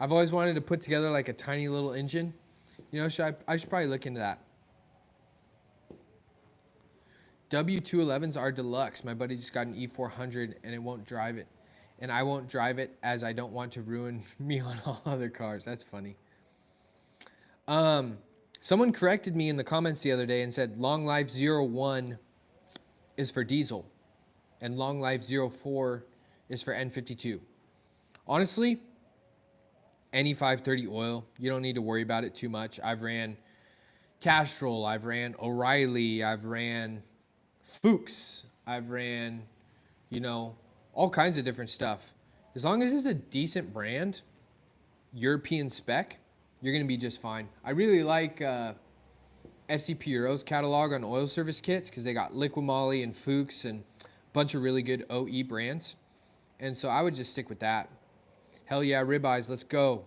I've always wanted to put together like a tiny little engine. You know, I should probably look into that. W211s are deluxe. My buddy just got an E400 and it won't drive it. And I won't drive it as I don't want to ruin me on all other cars. That's funny. Someone corrected me in the comments the other day and said Long Life 01 is for diesel and Long Life 04 is for N52. Honestly, any 530 oil. You don't need to worry about it too much. I've ran Castrol, I've ran O'Reilly, I've ran Fuchs, I've ran, you know, all kinds of different stuff. As long as it's a decent brand, European spec, you're going to be just fine. I really like FCP Euro's catalog on oil service kits because they got Liquid Moly and Fuchs and a bunch of really good OE brands. And so I would just stick with that. Hell yeah, ribeyes, let's go.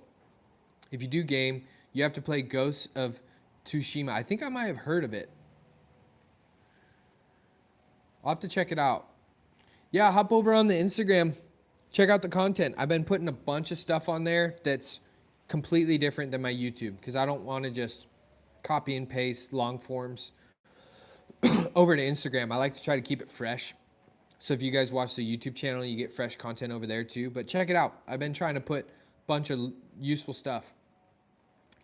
If you do game, you have to play Ghosts of Tsushima. I think I might have heard of it. I'll have to check it out. Yeah, hop over on the Instagram. Check out the content. I've been putting a bunch of stuff on there that's completely different than my YouTube because I don't want to just copy and paste long forms over to Instagram. I like to try to keep it fresh. So if you guys watch the YouTube channel, you get fresh content over there too. But check it out. I've been trying to put a bunch of useful stuff.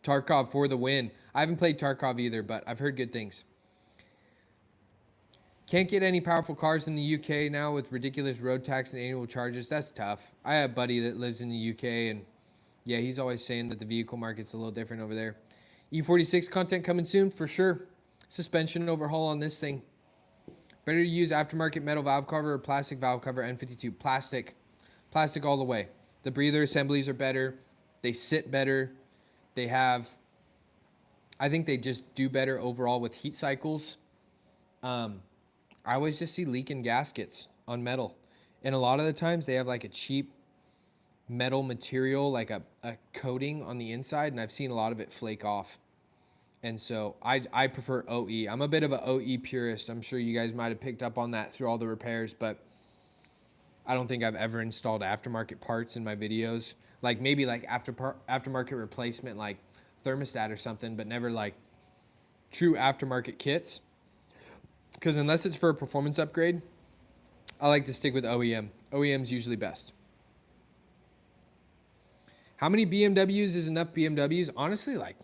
Tarkov for the win. I haven't played Tarkov either, but I've heard good things. Can't get any powerful cars in the UK now with ridiculous road tax and annual charges. That's tough. I have a buddy that lives in the UK, and yeah, he's always saying that the vehicle market's a little different over there. E46 content coming soon for sure. Suspension overhaul on this thing. Better to use aftermarket metal valve cover or plastic valve cover N52. Plastic. Plastic all the way. The breather assemblies are better. They sit better. They have, I think they just do better overall with heat cycles. I always just see leaking gaskets on metal. And a lot of the times they have like a cheap metal material, like a coating on the inside, and I've seen a lot of it flake off. And so I prefer OE. I'm a bit of an OE purist. I'm sure you guys might have picked up on that through all the repairs, but I don't think I've ever installed aftermarket parts in my videos. Like maybe like aftermarket replacement, like thermostat or something, but never like true aftermarket kits. Because unless it's for a performance upgrade, I like to stick with OEM. OEM's usually best. How many BMWs is enough BMWs? Honestly, like,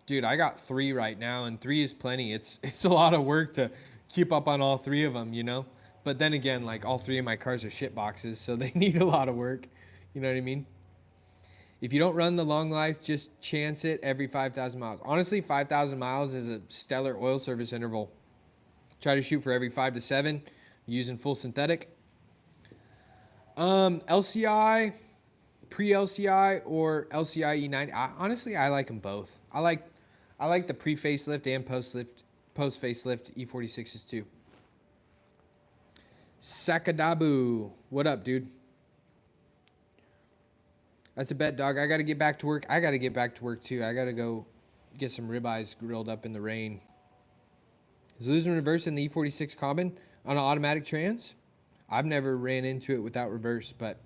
dude, I got 3 right now, and 3 is plenty. It's a lot of work to keep up on all 3 of them, you know? But then again, like, all 3 of my cars are shit boxes, so they need a lot of work. You know what I mean? If you don't run the long life, just chance it every 5,000 miles. Honestly, 5,000 miles is a stellar oil service interval. Try to shoot for every 5 to 7, using full synthetic. LCI, pre-LCI, or LCI E90. Honestly, I like them both. I like the pre-facelift and post-facelift E46s too. Sakadabu. What up, dude? That's a bet, dog. I got to get back to work. I got to get back to work too. I got to go get some ribeyes grilled up in the rain. Is losing reverse in the E46 Common on an automatic trans? I've never ran into it without reverse, but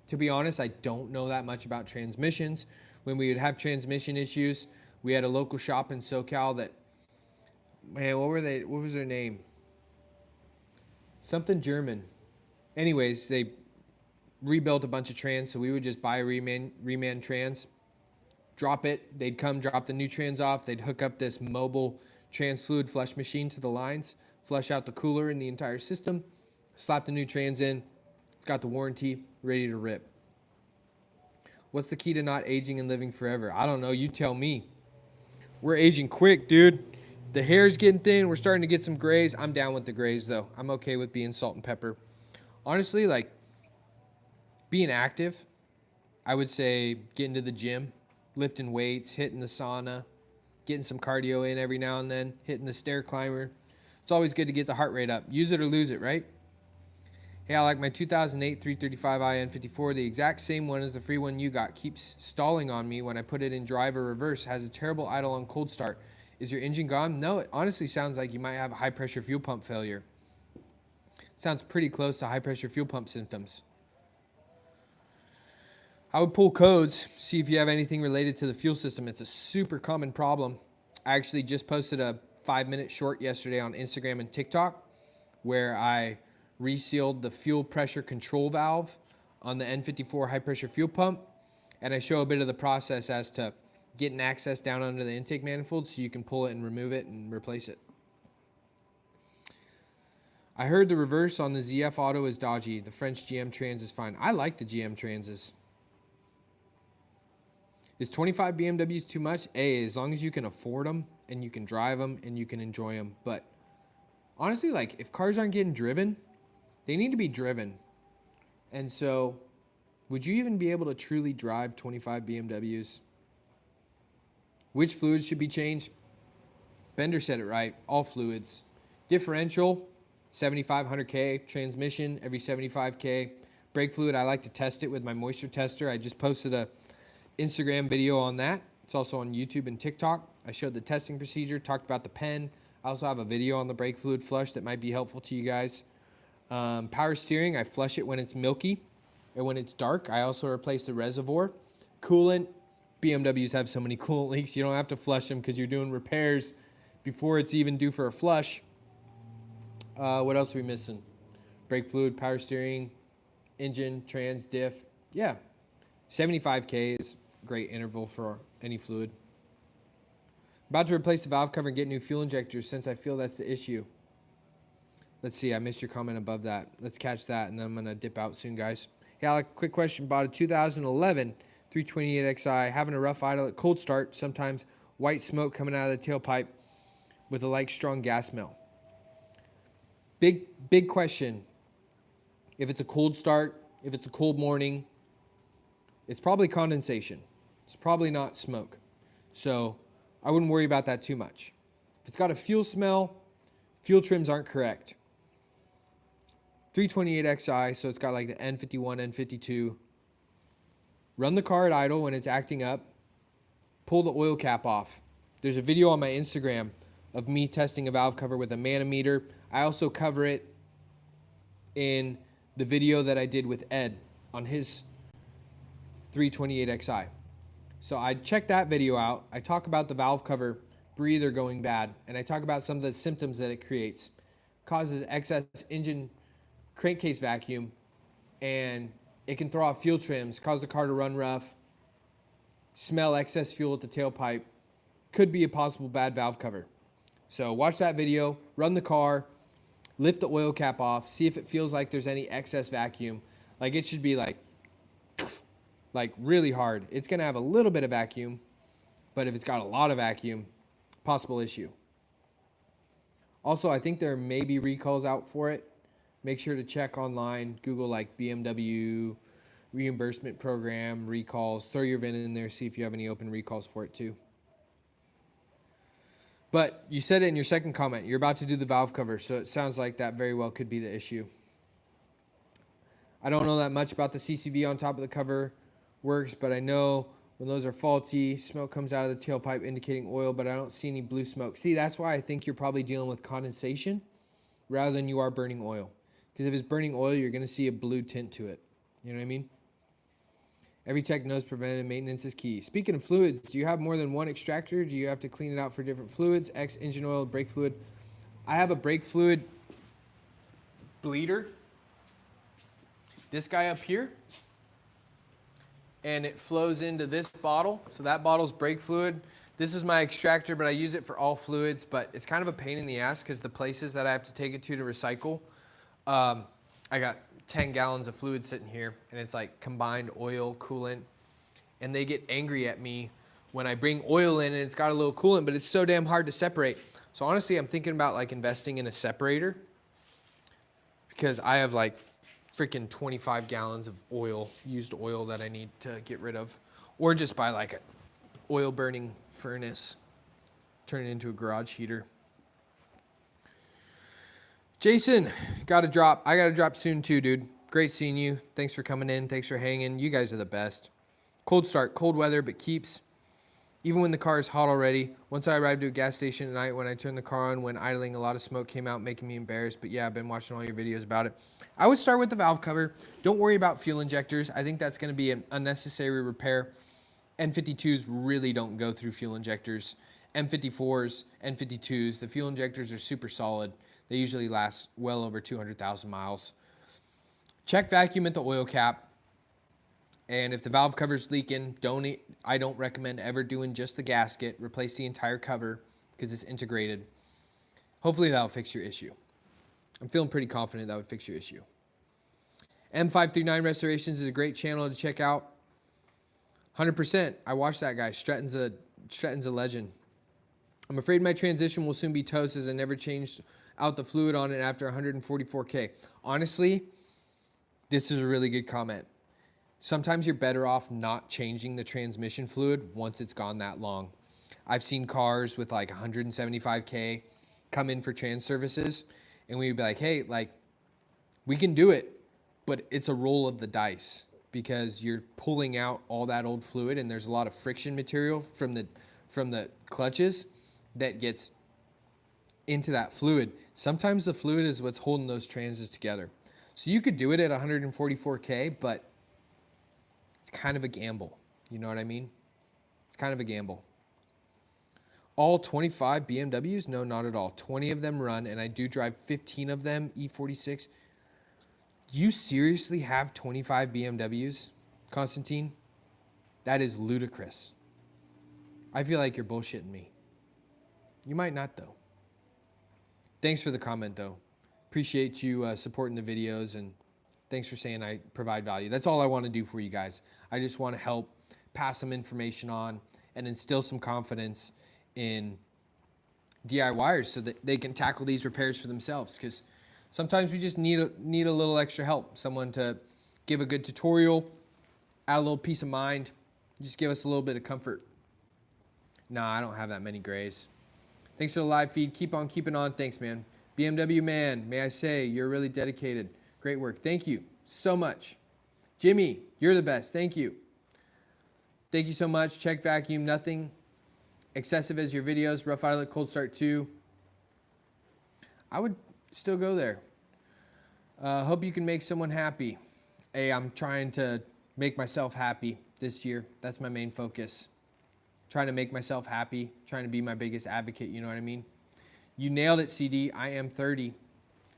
to be honest, I don't know that much about transmissions. When we would have transmission issues, we had a local shop in SoCal that, man, what was their name? Something German. Anyways, they rebuilt a bunch of trans, so we would just buy a reman trans, drop it. They'd come drop the new trans off. They'd hook up this mobile trans fluid flush machine to the lines, flush out the cooler in the entire system, slap the new trans in. It's got the warranty, ready to rip. What's the key to not aging and living forever? I don't know. You tell me. We're aging quick, dude. The hair's getting thin. We're starting to get some grays. I'm down with the grays, though. I'm okay with being salt and pepper. Honestly, like, being active, I would say getting to the gym, lifting weights, hitting the sauna, getting some cardio in every now and then, hitting the stair climber. It's always good to get the heart rate up. Use it or lose it, right? Hey, I like my 2008 335i N54. The exact same one as the free one you got. Keeps stalling on me when I put it in drive or reverse. Has a terrible idle on cold start. Is your engine gone? No, it honestly sounds like you might have a high pressure fuel pump failure. Sounds pretty close to high pressure fuel pump symptoms. I would pull codes, see if you have anything related to the fuel system. It's a super common problem. I actually just posted a 5-minute short yesterday on Instagram and TikTok where I resealed the fuel pressure control valve on the N54 high pressure fuel pump, and I show a bit of the process as to getting access down under the intake manifold so you can pull it and remove it and replace it. I heard the reverse on the ZF Auto is dodgy. The French GM Trans is fine. I like the GM Transes. Is 25 BMWs too much? As long as you can afford them and you can drive them and you can enjoy them. But honestly, like, if cars aren't getting driven, they need to be driven. And so, would you even be able to truly drive 25 BMWs? Which fluids should be changed? Bender said it right. All fluids. Differential, 7,500K. Transmission, every 75K. Brake fluid, I like to test it with my moisture tester. I just posted a Instagram video on that. It's also on YouTube and TikTok. I showed the testing procedure, talked about the pen. I also have a video on the brake fluid flush that might be helpful to you guys. Power steering, I flush it when it's milky or when it's dark. I also replace the reservoir. Coolant, BMWs have so many coolant leaks. You don't have to flush them because you're doing repairs before it's even due for a flush. What else are we missing? Brake fluid, power steering, engine, trans, diff. Yeah, 75K is a great interval for any fluid. About to replace the valve cover and get new fuel injectors since I feel that's the issue. Let's see, I missed your comment above that. Let's catch that, and then I'm going to dip out soon, guys. Yeah, like, quick question. Bought a 2011 328xi, having a rough idle at cold start, sometimes white smoke coming out of the tailpipe with a light strong gas smell. Big question. If it's a cold start, if it's a cold morning, it's probably condensation. It's probably not smoke. So I wouldn't worry about that too much. If it's got a fuel smell, fuel trims aren't correct. 328xi, so it's got like the N51, N52. Run the car at idle when it's acting up. Pull the oil cap off. There's a video on my Instagram of me testing a valve cover with a manometer. I also cover it in the video that I did with Ed on his 328xi. So I checked that video out. I talk about the valve cover breather going bad, and I talk about some of the symptoms that it creates. Causes excess engine crankcase vacuum, and it can throw off fuel trims, cause the car to run rough, smell excess fuel at the tailpipe. Could be a possible bad valve cover. So watch that video, run the car, lift the oil cap off, see if it feels like there's any excess vacuum. Like, it should be like really hard. It's going to have a little bit of vacuum, but if it's got a lot of vacuum, possible issue. Also, I think there may be recalls out for it. Make sure to check online, Google like BMW reimbursement program, recalls, throw your VIN in there, see if you have any open recalls for it too. But you said it in your second comment, you're about to do the valve cover, so it sounds like that very well could be the issue. I don't know that much about the CCV on top of the cover works, but I know when those are faulty, smoke comes out of the tailpipe indicating oil, but I don't see any blue smoke. See, that's why I think you're probably dealing with condensation rather than you are burning oil. Because if it's burning oil, you're going to see a blue tint to it. You know what I mean? Every tech knows preventative maintenance is key. Speaking of fluids, do you have more than one extractor? Do you have to clean it out for different fluids? Engine oil, brake fluid. I have a brake fluid bleeder. This guy up here. And it flows into this bottle. So that bottle's brake fluid. This is my extractor, but I use it for all fluids. But it's kind of a pain in the ass because the places that I have to take it to recycle, I got 10 gallons of fluid sitting here, and it's like combined oil, coolant, and they get angry at me when I bring oil in and it's got a little coolant, but it's so damn hard to separate. So honestly, I'm thinking about like investing in a separator because I have like freaking 25 gallons of oil, used oil that I need to get rid of, or just buy like an oil burning furnace, turn it into a garage heater. Jason, gotta drop. I gotta drop soon too, dude. Great seeing you. Thanks for coming in. Thanks for hanging. You guys are the best. Cold start, cold weather, but keeps. Even when the car is hot already. Once I arrived at a gas station at night, when I turned the car on, when idling, a lot of smoke came out, making me embarrassed. But yeah, I've been watching all your videos about it. I would start with the valve cover. Don't worry about fuel injectors. I think that's going to be an unnecessary repair. N52s really don't go through fuel injectors. M54s, N52s, the fuel injectors are super solid. They usually last well over 200,000 miles. Check vacuum at the oil cap. And if the valve cover's leaking, I don't recommend ever doing just the gasket. Replace the entire cover because it's integrated. Hopefully that'll fix your issue. I'm feeling pretty confident that would fix your issue. M539 Restorations is a great channel to check out. 100%. I watched that guy. Stratton's a legend. I'm afraid my transition will soon be toast as I never changed out the fluid on it after 144K. Honestly, this is a really good comment. Sometimes you're better off not changing the transmission fluid once it's gone that long. I've seen cars with like 175K come in for trans services, and we'd be like, hey, like, we can do it, but it's a roll of the dice because you're pulling out all that old fluid, and there's a lot of friction material from the clutches that gets into that fluid. Sometimes the fluid is what's holding those transes together. So you could do it at 144K, but it's kind of a gamble. You know what I mean? It's kind of a gamble. All 25 BMWs? No, not at all. 20 of them run, and I do drive 15 of them, E46. You seriously have 25 BMWs, Constantine? That is ludicrous. I feel like you're bullshitting me. You might not, though. Thanks for the comment, though. Appreciate you supporting the videos, and thanks for saying I provide value. That's all I want to do for you guys. I just want to help pass some information on and instill some confidence in DIYers so that they can tackle these repairs for themselves, because sometimes we just need a little extra help. Someone to give a good tutorial, add a little peace of mind, just give us a little bit of comfort. Nah, I don't have that many grays. Thanks for the live feed. Keep on keeping on. Thanks, man. BMW man, may I say, you're really dedicated. Great work. Thank you so much. Jimmy, you're the best. Thank you. Thank you so much. Check vacuum, nothing excessive as your videos. Rough Islet, cold start 2. I would still go there. Hope you can make someone happy. Hey, I'm trying to make myself happy this year. That's my main focus. Trying to make myself happy, trying to be my biggest advocate, you know what I mean? You nailed it, CD. I am 30.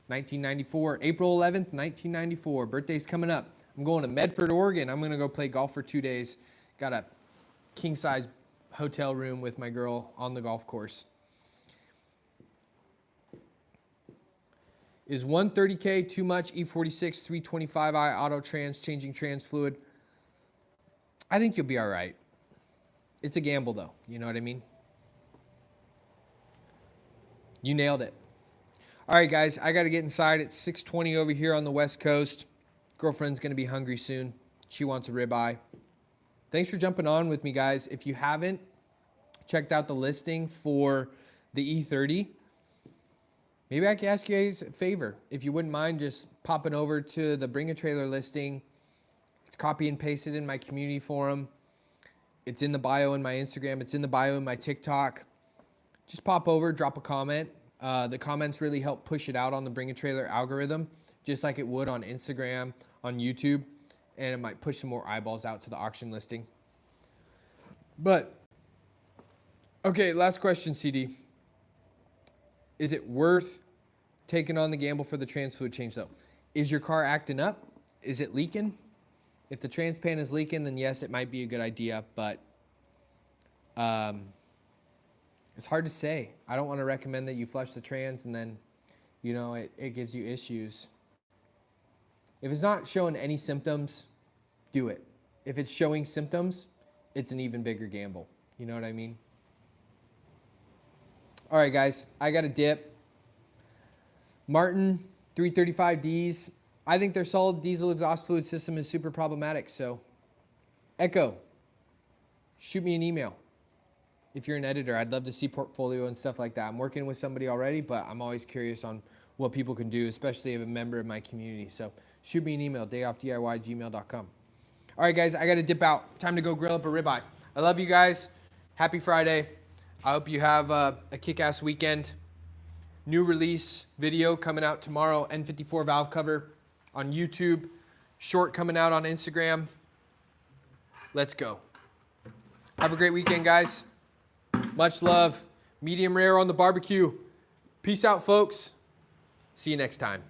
1994, April 11th, 1994. Birthday's coming up. I'm going to Medford, Oregon. I'm going to go play golf for 2 days. Got a king-size hotel room with my girl on the golf course. Is 130K too much? E46, 325i, auto trans, changing trans fluid. I think you'll be all right. It's a gamble, though. You know what I mean? You nailed it. All right, guys, I got to get inside. It's 6:20 over here on the West Coast. Girlfriend's going to be hungry soon. She wants a ribeye. Thanks for jumping on with me, guys. If you haven't checked out the listing for the E30, maybe I can ask you guys a favor. If you wouldn't mind just popping over to the Bring a Trailer listing. It's copy and pasted in my community forum. It's in the bio in my Instagram. It's in the bio in my TikTok. Just pop over, drop a comment. The comments really help push it out on the Bring a Trailer algorithm, just like it would on Instagram, on YouTube, and it might push some more eyeballs out to the auction listing. But, okay, last question, CD. Is it worth taking on the gamble for the trans fluid change, though? Is your car acting up? Is it leaking? If the trans pan is leaking, then yes, it might be a good idea, but it's hard to say. I don't want to recommend that you flush the trans and then, you know, it gives you issues. If it's not showing any symptoms, do it. If it's showing symptoms, it's an even bigger gamble. You know what I mean? All right, guys, I got a dip. Martin 335Ds. I think their solid diesel exhaust fluid system is super problematic. So, Echo, shoot me an email. If you're an editor, I'd love to see portfolio and stuff like that. I'm working with somebody already, but I'm always curious on what people can do, especially if a member of my community. So shoot me an email, dayoffdiy@gmail.com. All right, guys, I got to dip out. Time to go grill up a ribeye. I love you guys. Happy Friday. I hope you have a kick-ass weekend. New release video coming out tomorrow, N54 valve cover on YouTube. Short coming out on Instagram. Let's go. Have a great weekend, guys. Much love. Medium rare on the barbecue. Peace out, folks. See you next time.